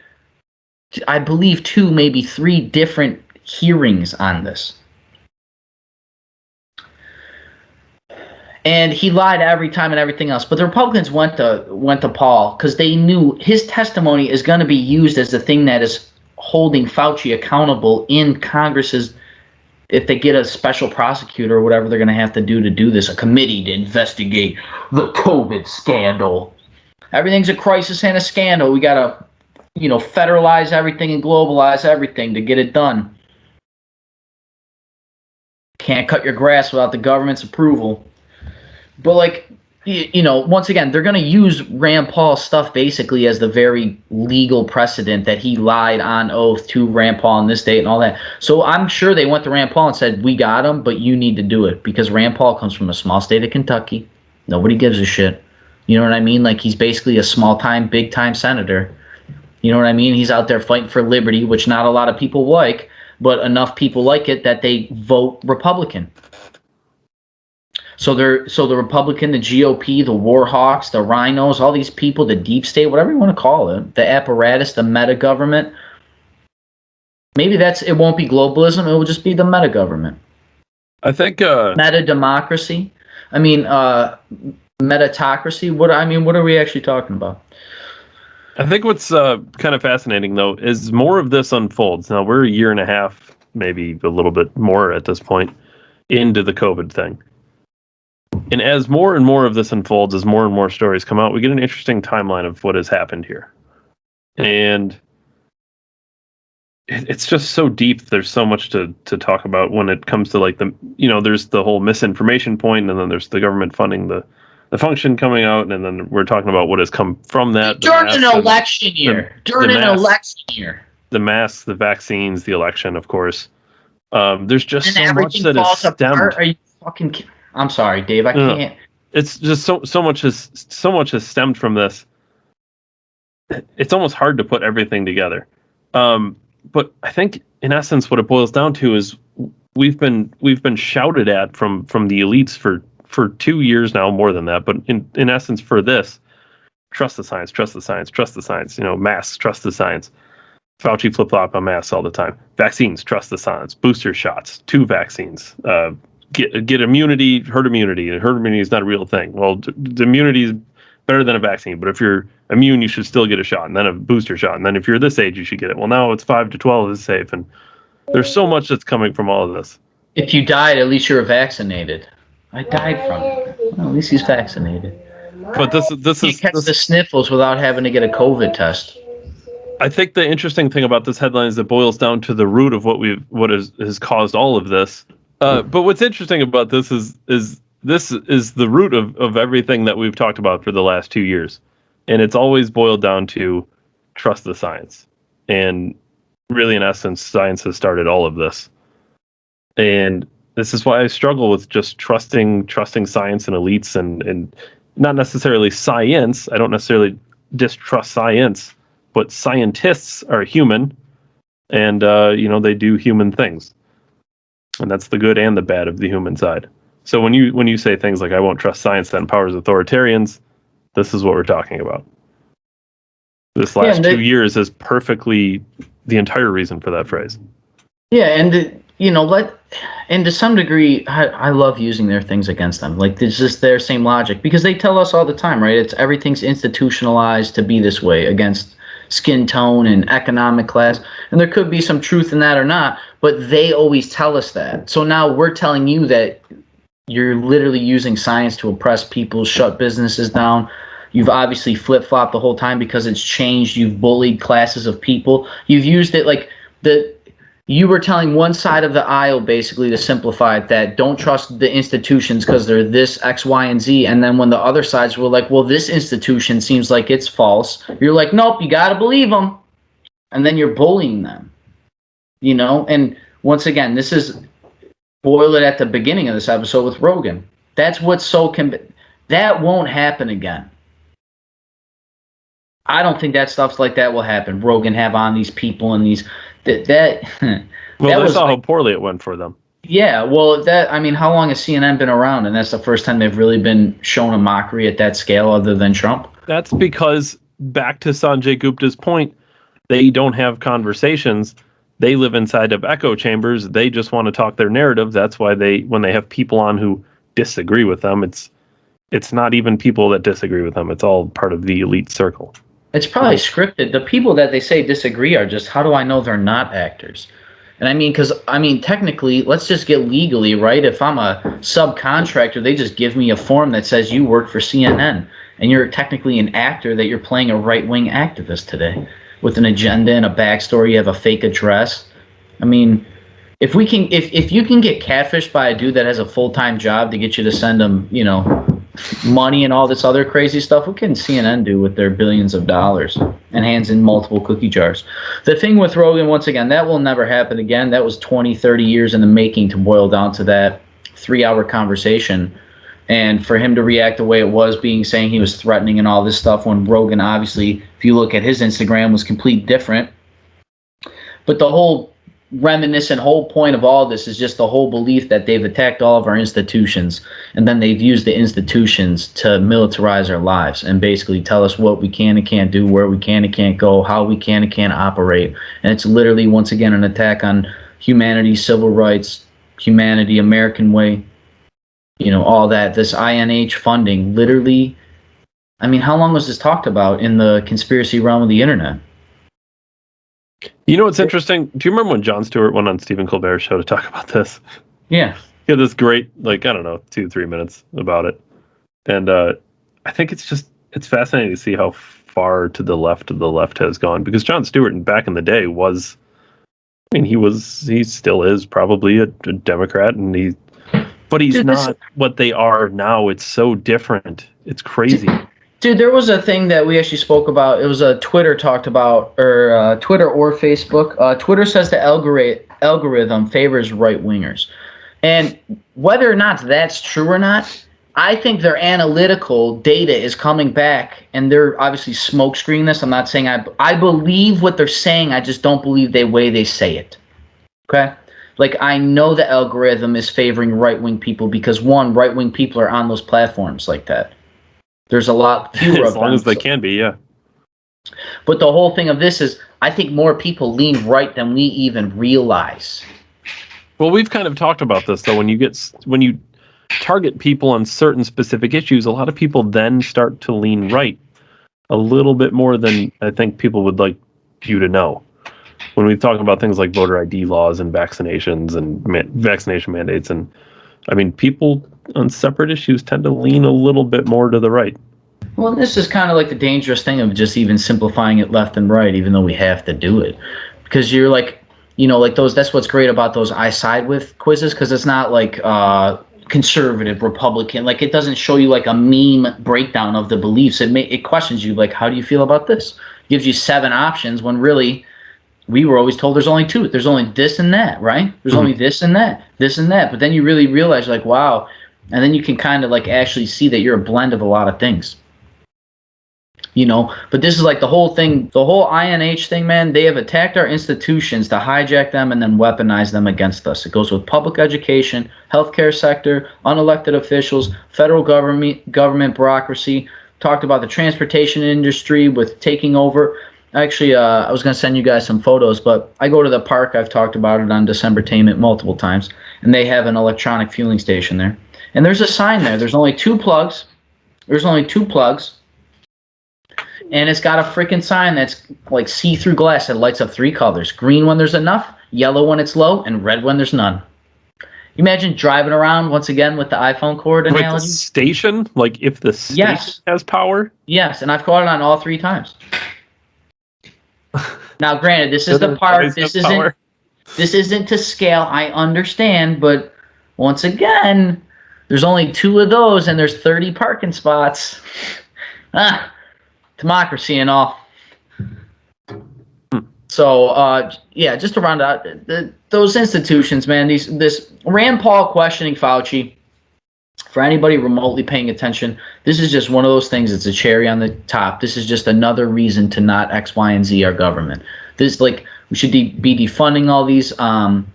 I believe 2, maybe 3 different hearings on this. And he lied every time and everything else. But the Republicans went to Paul because they knew his testimony is going to be used as the thing that is holding Fauci accountable in Congress's, if they get a special prosecutor or whatever they're going to have to do this, a committee to investigate the COVID scandal. Everything's a crisis and a scandal. We got to, federalize everything and globalize everything to get it done. Can't cut your grass without the government's approval. But once again, they're going to use Rand Paul's stuff basically as the very legal precedent that he lied on oath to Rand Paul on this date and all that. So I'm sure they went to Rand Paul and said, we got him, but you need to do it, because Rand Paul comes from a small state of Kentucky. Nobody gives a shit. You know what I mean? Like, he's basically a small-time, big-time senator. You know what I mean? He's out there fighting for liberty, which not a lot of people like, but enough people like it that they vote Republican. So the Republican, the GOP, the war hawks, the rhinos, all these people, the deep state, whatever you want to call it, the apparatus, the meta government. Maybe it won't be globalism, it will just be the meta government. I think meta democracy. I mean, metatocracy. What are we actually talking about? I think what's kind of fascinating, though, is more of this unfolds. Now, we're a year and a half, maybe a little bit more at this point, into the COVID thing. And as more and more of this unfolds, as more and more stories come out, we get an interesting timeline of what has happened here. And it's just so deep. There's so much to talk about when it comes to there's the whole misinformation point, and then there's the government funding the function coming out, and then we're talking about what has come from that. During an election year. The masks, the vaccines, the election, of course. There's just so much that is stemmed. Are you fucking kidding? I'm sorry, Dave. I can't. It's just so much has stemmed from this. It's almost hard to put everything together. But I think, in essence, what it boils down to is we've been shouted at from the elites for 2 years now, more than that. But in essence, for this, trust the science, trust the science, trust the science. Masks, trust the science. Fauci flip-flop on masks all the time. Vaccines, trust the science. Booster shots, 2 vaccines. Get immunity, herd immunity. Herd immunity is not a real thing. Well, the immunity is better than a vaccine, but if you're immune, you should still get a shot, and then a booster shot, and then if you're this age, you should get it. Well, now it's 5 to 12 is safe, and there's so much that's coming from all of this. If you died, at least you're vaccinated. I died from it. Well, at least he's vaccinated. But this he gets the sniffles without having to get a COVID test. I think the interesting thing about this headline is it boils down to the root of what has caused all of this. But what's interesting about this is this is the root of everything that we've talked about for the last 2 years. And it's always boiled down to trust the science. And really, in essence, science has started all of this. And this is why I struggle with just trusting science and elites and not necessarily science. I don't necessarily distrust science, but scientists are human, and they do human things. And that's the good and the bad of the human side. So when you say things like, I won't trust science that empowers authoritarians, this is what we're talking about. This last 2 years is perfectly the entire reason for that phrase. Yeah, and and to some degree, I love using their things against them. Like, it's just their same logic, because they tell us all the time, right? It's everything's institutionalized to be this way against skin tone and economic class, and there could be some truth in that or not, but they always tell us that. So now we're telling you that you're literally using science to oppress people, shut businesses down. You've obviously flip-flopped the whole time because it's changed. You've bullied classes of people. You've used it like you were telling one side of the aisle, basically, to simplify it, that don't trust the institutions because they're this, X, Y, and Z. And then when the other sides were like, well, this institution seems like it's false, you're like, nope, you got to believe them. And then you're bullying them. And once again, this is boil it at the beginning of this episode with Rogan. That's what's that won't happen again. I don't think that stuff like that will happen. Rogan have on these people and these well, they saw how poorly it went for them. Yeah, well, how long has CNN been around? And that's the first time they've really been shown a mockery at that scale, other than Trump. That's because, back to Sanjay Gupta's point, they don't have conversations. They live inside of echo chambers. They just want to talk their narrative. That's why when they have people on who disagree with them, it's not even people that disagree with them. It's all part of the elite circle. It's probably scripted. The people that they say disagree are just, how do I know they're not actors? And I mean, because, technically, let's just get legally, right? If I'm a subcontractor, they just give me a form that says you work for CNN, and you're technically an actor, that you're playing a right-wing activist today with an agenda and a backstory. You have a fake address. I mean, if you can get catfished by a dude that has a full-time job to get you to send him, money and all this other crazy stuff, what can CNN do with their billions of dollars and hands in multiple cookie jars? The thing with Rogan, once again, that will never happen again. That was 20, 30 years in the making to boil down to that 3-hour conversation. And for him to react the way it was, saying he was threatening and all this stuff, when Rogan, obviously, if you look at his Instagram, was completely different. But the whole whole point of all this is just the whole belief that they've attacked all of our institutions, and then they've used the institutions to militarize our lives and basically tell us what we can and can't do, where we can and can't go, how we can and can't operate. And it's literally, once again, an attack on humanity, civil rights, humanity, American way, all that. This NIH funding, literally, how long was this talked about in the conspiracy realm of the internet? You know what's interesting? Do you remember when Jon Stewart went on Stephen Colbert's show to talk about this? Yeah. He had this great, 2-3 minutes about it. And I think it's fascinating to see how far to the left has gone. Because Jon Stewart, back in the day, he still is probably a Democrat, but he's not what they are now. It's so different. It's crazy. Dude, there was a thing that we actually spoke about. It was a Twitter talked about, or Twitter or Facebook. Twitter says the algorithm favors right-wingers. And whether or not that's true or not, I think their analytical data is coming back, and they're obviously smokescreening this. I'm not saying I believe what they're saying. I just don't believe the way they say it. Okay? I know the algorithm is favoring right-wing people because, one, right-wing people are on those platforms like that. There's a lot fewer as long as they can be, yeah. But the whole thing of this is, I think more people lean right than we even realize. Well, we've kind of talked about this, though. When you target people on certain specific issues, a lot of people then start to lean right a little bit more than I think people would like you to know. When we talk about things like voter ID laws and vaccinations and vaccination mandates, and people on separate issues tend to lean a little bit more to the right. Well, this is kind of like the dangerous thing of just even simplifying it left and right, even though we have to do it. Because you're those, that's what's great about those I side with quizzes, because it's not conservative, Republican. It doesn't show you a meme breakdown of the beliefs. It questions you, how do you feel about this? It gives you 7 options when really we were always told there's only 2. There's only this and that, right? There's only this and that. But then you really realize, wow. And then you can kind of actually see that you're a blend of a lot of things. But this is the whole thing, the whole NIH thing, man. They have attacked our institutions to hijack them and then weaponize them against us. It goes with public education, healthcare sector, unelected officials, federal government bureaucracy. Talked about the transportation industry with taking over. Actually, I was going to send you guys some photos, but I go to the park. I've talked about it on Decembertainment multiple times, and they have an electronic fueling station there. And there's a sign there. There's only 2 plugs. And it's got a freaking sign that's see-through glass that lights up 3 colors. Green when there's enough, yellow when it's low, and red when there's none. Imagine driving around, once again, with the iPhone cord analogy. The station? If the station has power? Yes, and I've caught it on all 3 times. Now, granted, this is the park. This isn't to scale. I understand, but once again, there's only 2 of those, and there's 30 parking spots. Democracy and all. So, just to round out, those institutions, man. This Rand Paul questioning Fauci. For anybody remotely paying attention, this is just one of those things. It's a cherry on the top. This is just another reason to not X, Y, and Z our government. We should be defunding all these. I'm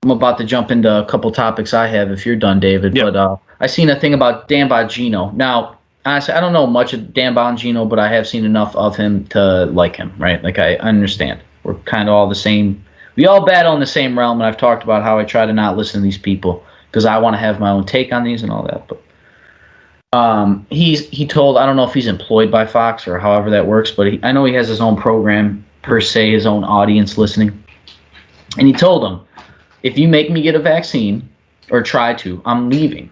about to jump into a couple topics I have if you're done, David. Yep. But I seen a thing about Dan Bongino. Now, honestly, I don't know much of Dan Bongino, but I have seen enough of him to like him, right? I understand. We're kind of all the same. We all battle in the same realm, and I've talked about how I try to not listen to these people because I want to have my own take on these and all that. But he told, I don't know if he's employed by Fox or however that works, but I know he has his own program per se, his own audience listening. And he told them, if you make me get a vaccine or try to, I'm leaving.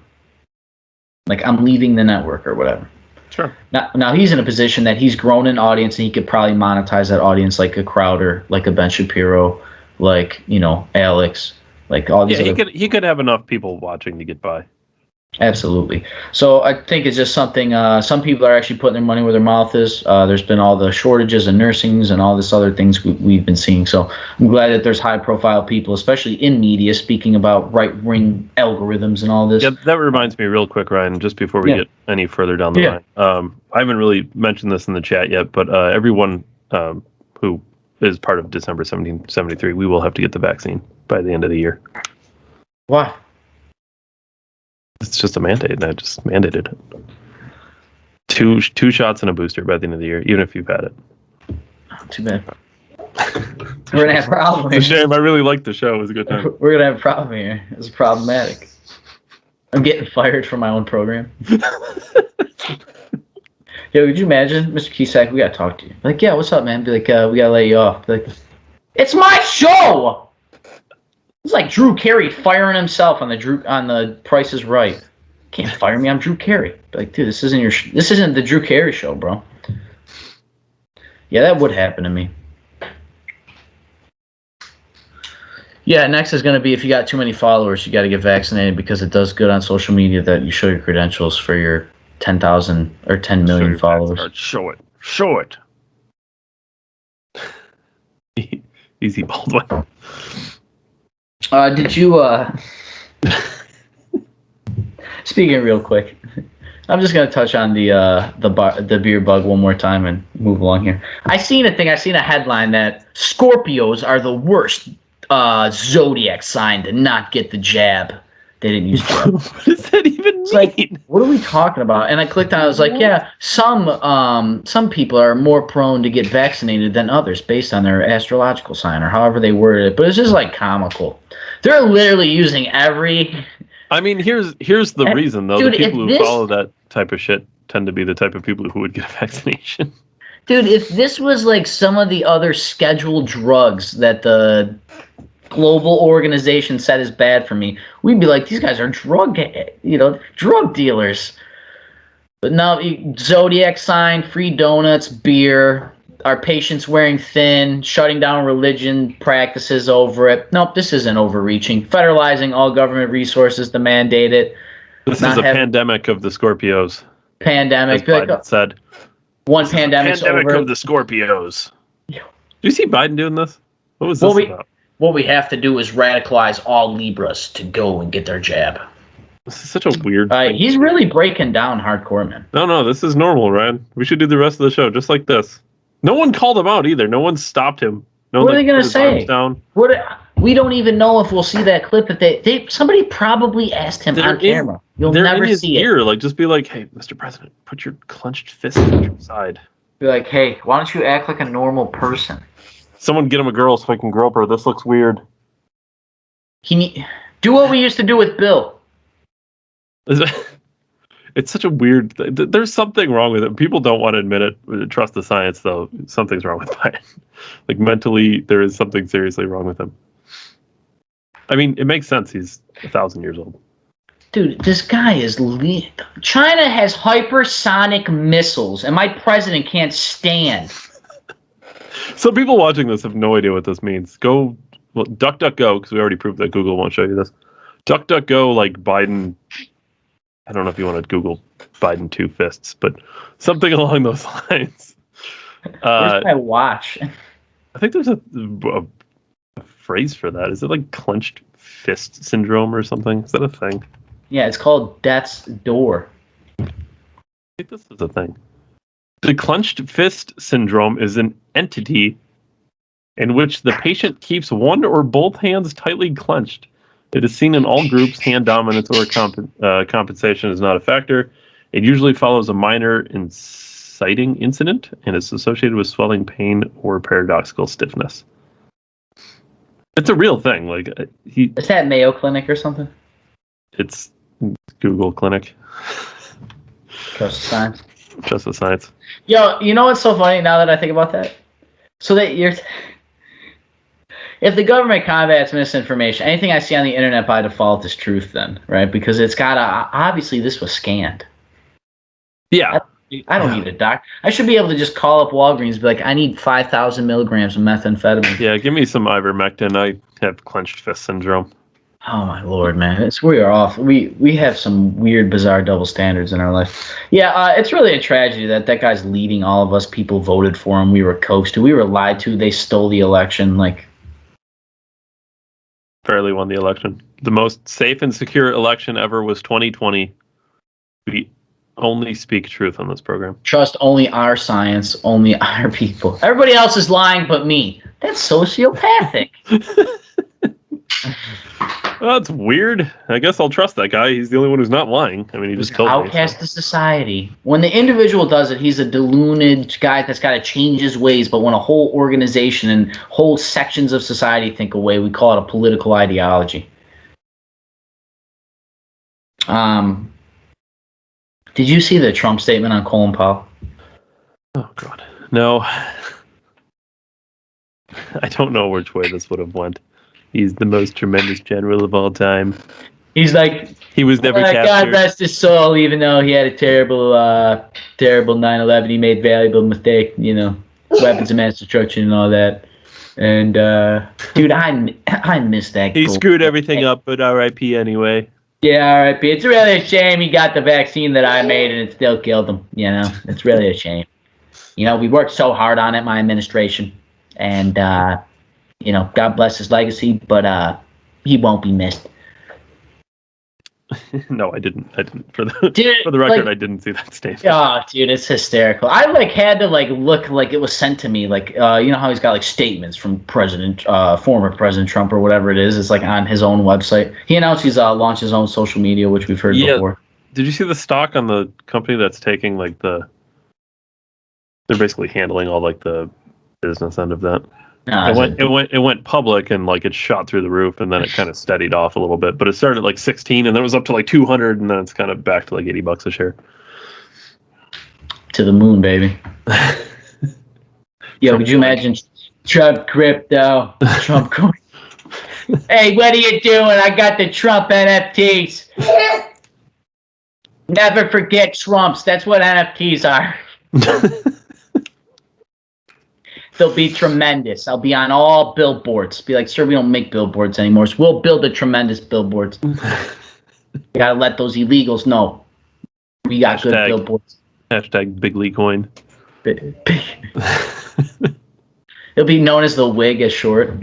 Like, I'm leaving the network or whatever. Sure. Now he's in a position that he's grown an audience and he could probably monetize that audience like a Crowder, like a Ben Shapiro, like, Alex, like all these. Yeah, he could have enough people watching to get by. Absolutely. So I think it's just something. Some people are actually putting their money where their mouth is. There's been all the shortages in nursings and all this other things we've been seeing. So I'm glad that there's high-profile people, especially in media, speaking about right-wing algorithms and all this. Yeah, that reminds me real quick, Ryan, just before we get any further down the line. I haven't really mentioned this in the chat yet, but everyone who is part of December 1773, we will have to get the vaccine by the end of the year. Why? It's just a mandate, and I just mandated it. Two shots and a booster by the end of the year, even if you've had it. Too bad. We're gonna have a problem here. It's a shame. I really liked the show. It was a good time. We're gonna have a problem here. It's problematic. I'm getting fired from my own program. Yo, could you imagine, Mr. Kisak? We gotta talk to you. Like, yeah, what's up, man? Be like, we gotta lay you off. Be like, it's my show. It's like Drew Carey firing himself on the Price is Right. Can't fire me. I'm Drew Carey. Be like, dude, this isn't the Drew Carey show, bro. Yeah, that would happen to me. Yeah, next is going to be if you got too many followers, you got to get vaccinated because it does good on social media that you show your credentials for your 10,000 or 10 million followers. Show it. Easy, Baldwin. Did you speaking real quick, I'm just gonna touch on the beer bug one more time and move along here. I seen a headline that Scorpios are the worst zodiac sign to not get the jab. They didn't use jab. What does that even mean? Like, what are we talking about? And I clicked on it. I was like, yeah, some people are more prone to get vaccinated than others based on their astrological sign or however they worded it. But it's just like comical. They're literally using every. I mean, here's the reason though. Dude, the people who follow that type of shit tend to be the type of people who would get a vaccination. Dude, if this was like some of the other scheduled drugs that the global organization said is bad for me, we'd be like, these guys are drug dealers. But no, zodiac sign, free donuts, beer, our patients wearing thin, shutting down religion practices over it. Nope, this isn't overreaching. Federalizing all government resources to mandate it. This is a pandemic of the Scorpios. Pandemic. As Biden said. One pandemic's pandemic over. Of the Scorpios. Do you see Biden doing this? What was this about? What we have to do is radicalize all Libras to go and get their jab. This is such a weird thing. He's really breaking down hardcore, man. No, this is normal, Ryan. We should do the rest of the show just like this. No one called him out either. No one stopped him. No what are they going to say? Down. We don't even know if we'll see that clip. If somebody probably asked him on camera. You'll never see it. Like, just be like, hey, Mr. President, put your clenched fist to your side. Be like, hey, why don't you act like a normal person? Someone get him a girl so I can grope her. This looks weird. Do what we used to do with Bill. It's such a weird thing. There's something wrong with it. People don't want to admit it. Trust the science, though. Something's wrong with Biden. Like, mentally, there is something seriously wrong with him. I mean, it makes sense. He's 1,000 years old. Dude, this guy is... China has hypersonic missiles, and my president can't stand. Some people watching this have no idea what this means. Go, DuckDuckGo, because we already proved that Google won't show you this. DuckDuckGo, like Biden... I don't know if you want to Google Biden two fists, but something along those lines. Where's my watch? I think there's a phrase for that. Is it like clenched fist syndrome or something? Is that a thing? Yeah, it's called death's door. I think this is a thing. The clenched fist syndrome is an entity in which the patient keeps one or both hands tightly clenched. It is seen in all groups. Hand dominance or compensation is not a factor. It usually follows a minor inciting incident and is associated with swelling, pain, or paradoxical stiffness. It's a real thing. Like is that Mayo Clinic or something? It's Google Clinic. Trust the science. Trust the science. Yo, you know what's so funny now that I think about that? So that if the government combats misinformation, anything I see on the internet by default is truth then, right? Because it's got to, obviously this was scanned. Yeah. I don't need a doc. I should be able to just call up Walgreens and be like, I need 5,000 milligrams of methamphetamine. Yeah, give me some ivermectin. I have clenched fist syndrome. Oh my Lord, man! We are off. We have some weird, bizarre double standards in our life. Yeah, it's really a tragedy that guy's leading all of us. People voted for him. We were coached. We were lied to. They stole the election. Like, fairly won the election. The most safe and secure election ever was 2020. We only speak truth on this program. Trust only our science, only our people. Everybody else is lying but me. That's sociopathic. Well, that's weird. I guess I'll trust that guy. He's the only one who's not lying. I mean, he just told me. Outcast of society. When the individual does it, he's a deluded guy that's got to change his ways. But when a whole organization and whole sections of society think away, we call it a political ideology. Did you see the Trump statement on Colin Powell? Oh, God. No. I don't know which way this would have went. He's the most tremendous general of all time. He's like, he was never captured. God rest his soul, even though he had a terrible 9/11. He made valuable mistake, weapons of mass destruction and all that. And, dude, I miss that. He screwed everything up, but R.I.P. anyway. Yeah, R.I.P. It's really a shame he got the vaccine that I made and it still killed him. It's really a shame. We worked so hard on it, my administration. And, God bless his legacy, but he won't be missed. No, I didn't. For the record, I didn't see that statement. Oh, dude, it's hysterical. I had to look like it was sent to me. How he's got statements from former President Trump or whatever it is. It's on his own website. He announced he's launched his own social media, which we've heard before. Did you see the stock on the company that's taking they're basically handling all the business end of that? No, it went public and it shot through the roof and then it kind of steadied off a little bit, but it started at 16 and then it was up to 200 and then it's kind of back to $80 a share. To the moon, baby. Yo, could you imagine Trump crypto? Trump coin. Hey, what are you doing? I got the Trump NFTs. Never forget Trumps. That's what NFTs are. They'll be tremendous. I'll be on all billboards. Be like, sir, we don't make billboards anymore. So we'll build the tremendous billboards. You gotta let those illegals know. We got good billboards. Hashtag Big League Coin. It'll be known as the wig as short.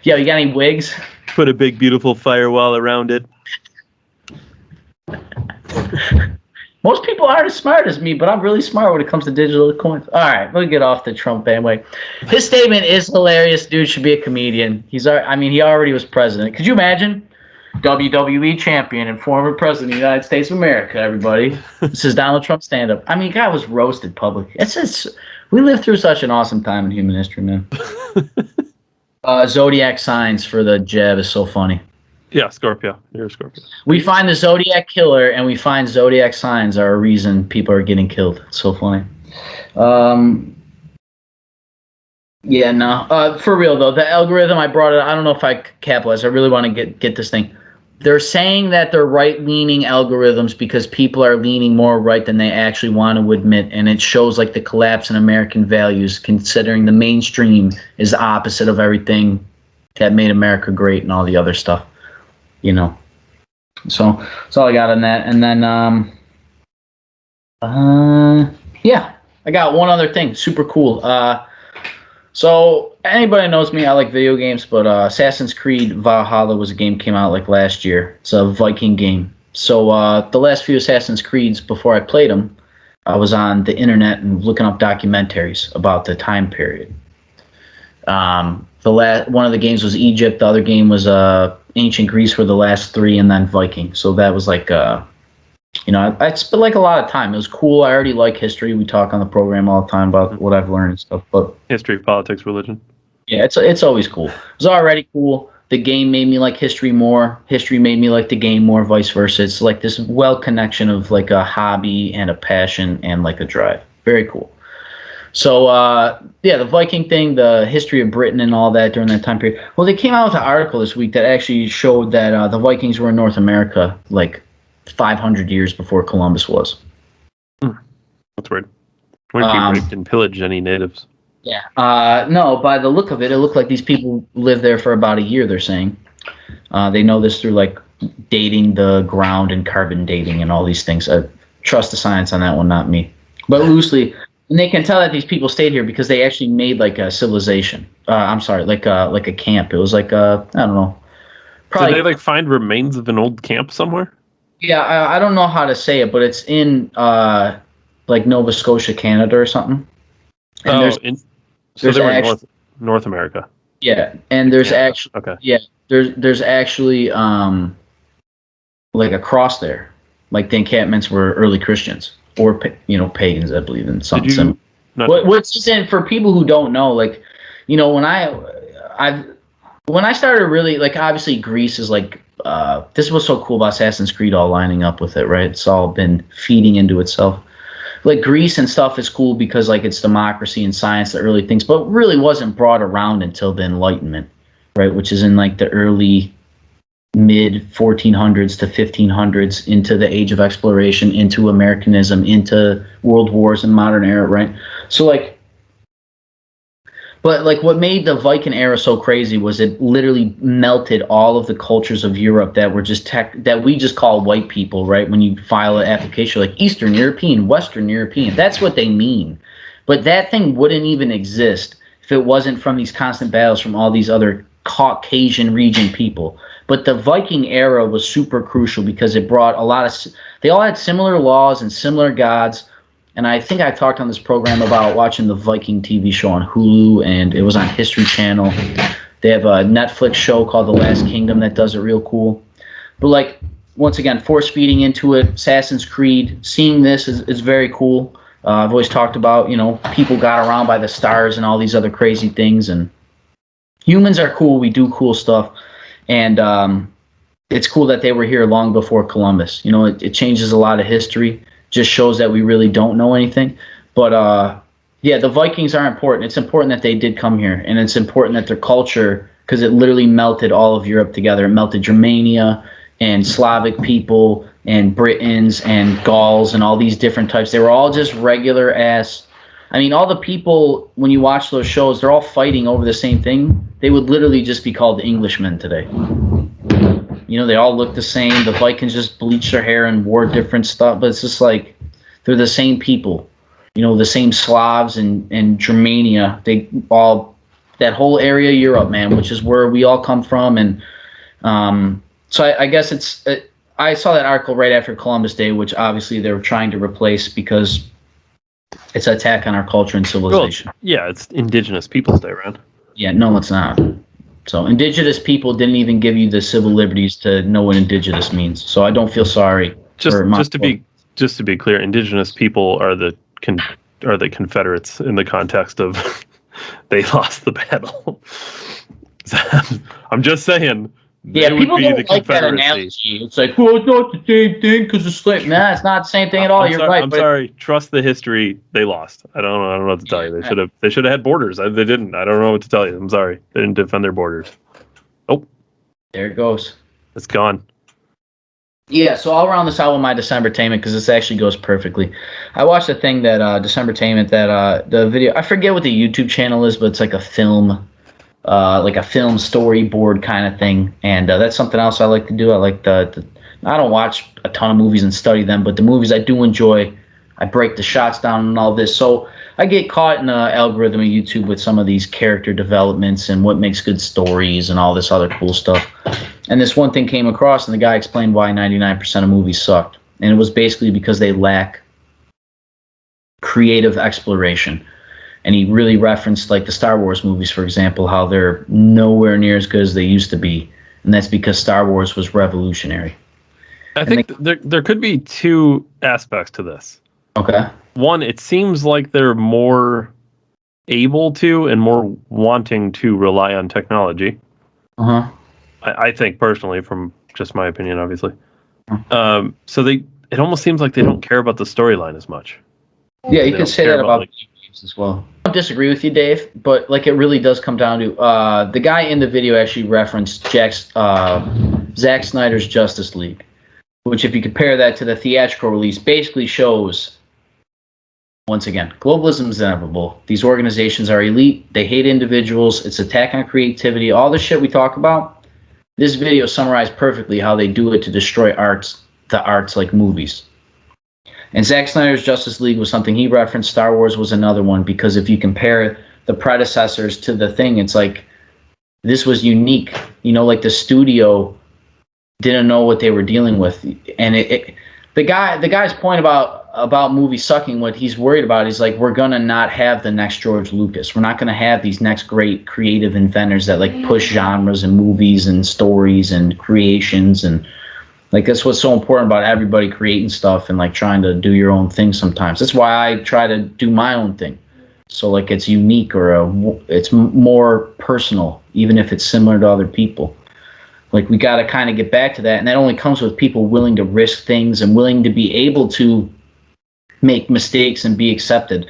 Yo, you got any wigs? Put a big, beautiful firewall around it. Most people aren't as smart as me, but I'm really smart when it comes to digital coins. All right, we'll get off the Trump bandwagon. His statement is hilarious. Dude should be a comedian. He already was president. Could you imagine? WWE champion and former president of the United States of America, everybody. This is Donald Trump stand-up. guy was roasted publicly. We lived through such an awesome time in human history, man. Zodiac signs for the jab is so funny. Yeah, Scorpio. You're a Scorpio. We find the Zodiac killer and we find Zodiac signs are a reason people are getting killed. It's so funny. For real though, the algorithm I brought it. I don't know if I capitalized. I really want to get this thing. They're saying that they're right-leaning algorithms because people are leaning more right than they actually want to admit, and it shows the collapse in American values, considering the mainstream is the opposite of everything that made America great and all the other stuff. So that's all I got on that. And then, I got one other thing. Super cool. So anybody knows me, I like video games, but Assassin's Creed Valhalla was a game came out last year. It's a Viking game. So the last few Assassin's Creeds before I played them, I was on the internet and looking up documentaries about the time period. One of the games was Egypt. The other game was ancient Greece were the last three, and then Viking. So that was I spent a lot of time. It was cool. I already like history. We talk on the program all the time about what I've learned and stuff. But history, politics, religion. Yeah, it's always cool. It was already cool. the game made me like history more. History made me like the game more, vice versa. It's like this connection of like a hobby and a passion and like a drive. Very cool. So, the Viking thing, the history of Britain and all that during that time period. Well, they came out with an article this week that actually showed that the Vikings were in North America like 500 years before Columbus was. That's weird. Why didn't you raped and pillaged any natives? Yeah. No, by the look of it, it looked like these people lived there for about a year, they're saying. They know this through like dating the ground and carbon dating and all these things. Trust the science on that one, not me. But loosely... And they can tell that these people stayed here because they actually made like a civilization. I'm sorry, like a camp. It was like I don't know. Probably. Did they like find remains of an old camp somewhere? Yeah, I don't know how to say it, but it's in like Nova Scotia, Canada, or something. And so they were in North America. Yeah, and there's there's actually like a cross there, like the encampments were early Christians. Or pagans, I believe in something. What's in for people who don't know, like, when I started really like, obviously Greece is like this was so cool about Assassin's Creed all lining up with it, right? It's all been feeding into itself. Like Greece and stuff is cool because like it's democracy and science, the early things, but really wasn't brought around until the Enlightenment, right? Which is in like the early mid 1400s to 1500s into the age of exploration, into Americanism, into world wars and modern era, right? So like, but like what made the Viking era so crazy was it literally melted all of the cultures of Europe that were just that we just call white people, right? When you file an application like Eastern European, Western European, that's what they mean. But that thing wouldn't even exist if it wasn't from these constant battles from all these other Caucasian region people. But the Viking era was super crucial because it brought a lot of... They all had similar laws and similar gods. And I think I talked on this program about watching the Viking TV show on Hulu, and it was on History Channel. They have a Netflix show called The Last Kingdom that does it real cool. But like, once again, force feeding into it, Assassin's Creed, seeing this is very cool. I've always talked about, people got around by the stars and all these other crazy things. And humans are cool. We do cool stuff. And it's cool that they were here long before Columbus. It changes a lot of history, just shows that we really don't know anything. But, the Vikings are important. It's important that they did come here, and it's important that their culture, because it literally melted all of Europe together. It melted Germania and Slavic people and Britons and Gauls and all these different types. They were all just regular ass... I mean, all the people, when you watch those shows, they're all fighting over the same thing. They would literally just be called the Englishmen today. They all look the same. The Vikings just bleached their hair and wore different stuff. But it's just like, they're the same people. The same Slavs and Germania. That whole area of Europe, man, which is where we all come from. And so I guess I saw that article right after Columbus Day, which obviously they were trying to replace because... it's an attack on our culture and civilization. Well, yeah, it's Indigenous Peoples Day, right? Yeah, no, it's not. So indigenous people didn't even give you the civil liberties to know what indigenous means. So I don't feel sorry. Just to be clear, indigenous people are the Confederates in the context of they lost the battle. I'm just saying. Yeah, people don't like that analogy. It's like, well, it's not the same thing because it's like, nah, it's not the same thing at all. You're right. I'm sorry. Trust the history. They lost. I don't know what to tell you. They should have had borders. They didn't. I don't know what to tell you. I'm sorry. They didn't defend their borders. Oh, there it goes. It's gone. Yeah, so I'll round this out with my Decembertainment because this actually goes perfectly. I watched a thing that Decembertainment that the video. I forget what the YouTube channel is, but it's like a film. Like a film storyboard kind of thing, and that's something else I like to do. I like I don't watch a ton of movies and study them, but the movies I do enjoy, I break the shots down and all this. So I get caught in the algorithm of YouTube with some of these character developments and what makes good stories and all this other cool stuff. And this one thing came across, and the guy explained why 99% of movies sucked, and it was basically because they lack creative exploration. And he really referenced like the Star Wars movies, for example, how they're nowhere near as good as they used to be. And that's because Star Wars was revolutionary. I think there could be two aspects to this. Okay. One, it seems like they're more able to and more wanting to rely on technology. Uh-huh. I think personally, from just my opinion, obviously. So it almost seems like they don't care about the storyline as much. Yeah, you could say that about like, games as well. I don't disagree with you, Dave, but like it really does come down to the guy in the video actually referenced Zack Snyder's Justice League, which if you compare that to the theatrical release, basically shows, once again, globalism is inevitable. These organizations are elite. They hate individuals. It's attack on creativity. All the shit we talk about, this video summarized perfectly how they do it to destroy the arts like movies. And Zack Snyder's Justice League was something he referenced. Star Wars was another one, because if you compare the predecessors to the thing, it's like this was unique. You know, like the studio didn't know what they were dealing with. And the guy's point about movies sucking, what he's worried about is like, we're going to not have the next George Lucas. We're not going to have these next great creative inventors that like push genres and movies and stories and creations. And like, that's what's so important about everybody creating stuff and like trying to do your own thing sometimes. That's why I try to do my own thing. So like it's unique or it's more personal, even if it's similar to other people. Like we got to kind of get back to that. And that only comes with people willing to risk things and willing to be able to make mistakes and be accepted.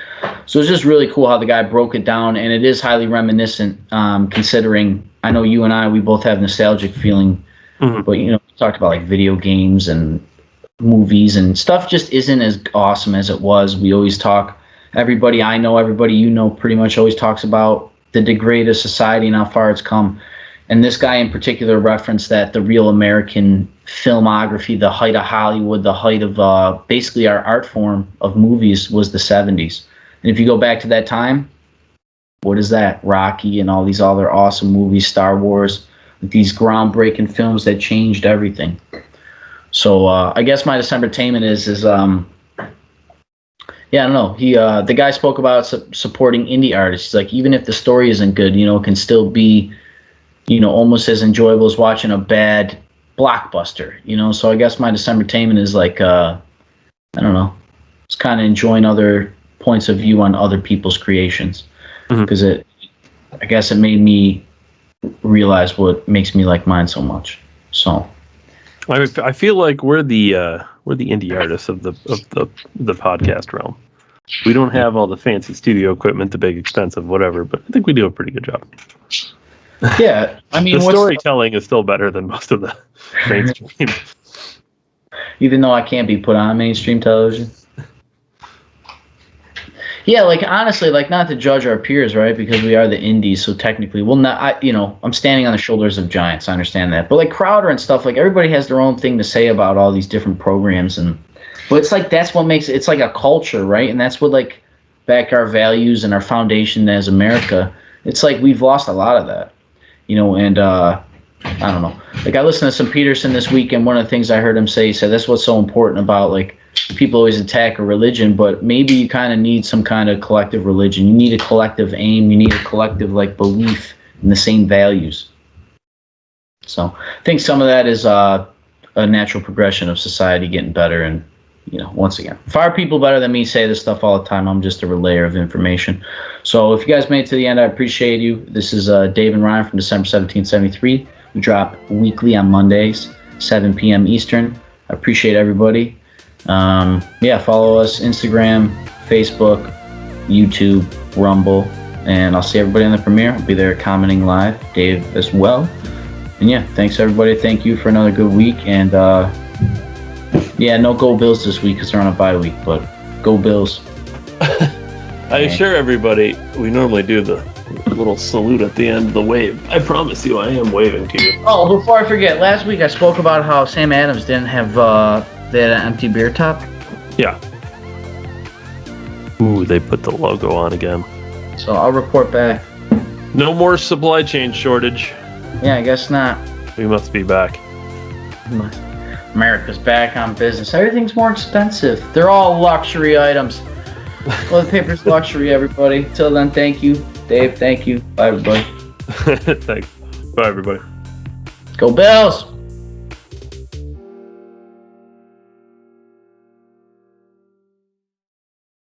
So it's just really cool how the guy broke it down. And it is highly reminiscent, considering I know you and I, we both have nostalgic feeling. Mm-hmm. But, you know, we talked about like video games and movies and stuff just isn't as awesome as it was. We always talk, everybody I know, everybody you know pretty much always talks about the degraded society and how far it's come. And this guy in particular referenced that the real American filmography, the height of Hollywood, the height of basically our art form of movies was the 70s. And if you go back to that time, what is that? Rocky and all these other awesome movies, Star Wars, these groundbreaking films that changed everything. So I guess my Decembertainment is yeah, I don't know. The guy spoke about supporting indie artists. He's like, even if the story isn't good, you know, it can still be, you know, almost as enjoyable as watching a bad blockbuster, you know. So I guess my Decembertainment is like, I don't know, it's kind of enjoying other points of view on other people's creations, because I guess it made me realize what makes me like mine so much. So I feel like we're the indie artists of the podcast realm. We don't have all the fancy studio equipment, the big expensive whatever, but I think we do a pretty good job. Yeah, I mean, the storytelling is still better than most of the mainstream. Even though I can't be put on mainstream television. Yeah, like honestly, like not to judge our peers, right? Because we are the indies, so technically, well, not I'm standing on the shoulders of giants. I understand that, but like Crowder and stuff, like everybody has their own thing to say about all these different programs, but it's like that's what makes it's like a culture, right? And that's what like back our values and our foundation as America. It's like we've lost a lot of that, you know. And I don't know. Like I listened to some Peterson this week, and one of the things I heard him say, he said that's what's so important about like. People always attack a religion, but maybe you kind of need some kind of collective religion. You need a collective aim. You need a collective like belief in the same values. So I think some of that is a natural progression of society getting better. And, you know, once again, far people better than me say this stuff all the time. I'm just a relayer of information. So if you guys made it to the end, I appreciate you. This is Dave and Ryan from December 1773. We drop weekly on Mondays, 7 p.m. Eastern. I appreciate everybody. Follow us Instagram, Facebook, YouTube, Rumble, and I'll see everybody in the premiere. I'll be there commenting live, Dave as well. And yeah, thanks everybody. Thank you for another good week. And no Go Bills this week because they're on a bye week, but Go Bills. I assure everybody we normally do the little salute at the end of the wave. I promise you I am waving to you. Oh, before I forget, last week I spoke about how Sam Adams didn't have they had an empty beer top? Yeah. Ooh, they put the logo on again. So I'll report back. No more supply chain shortage. Yeah, I guess not. We must be back. America's back on business. Everything's more expensive. They're all luxury items. Toilet paper's luxury, everybody. Till then, thank you. Dave, thank you. Bye, everybody. Thanks. Bye, everybody. Go Bills!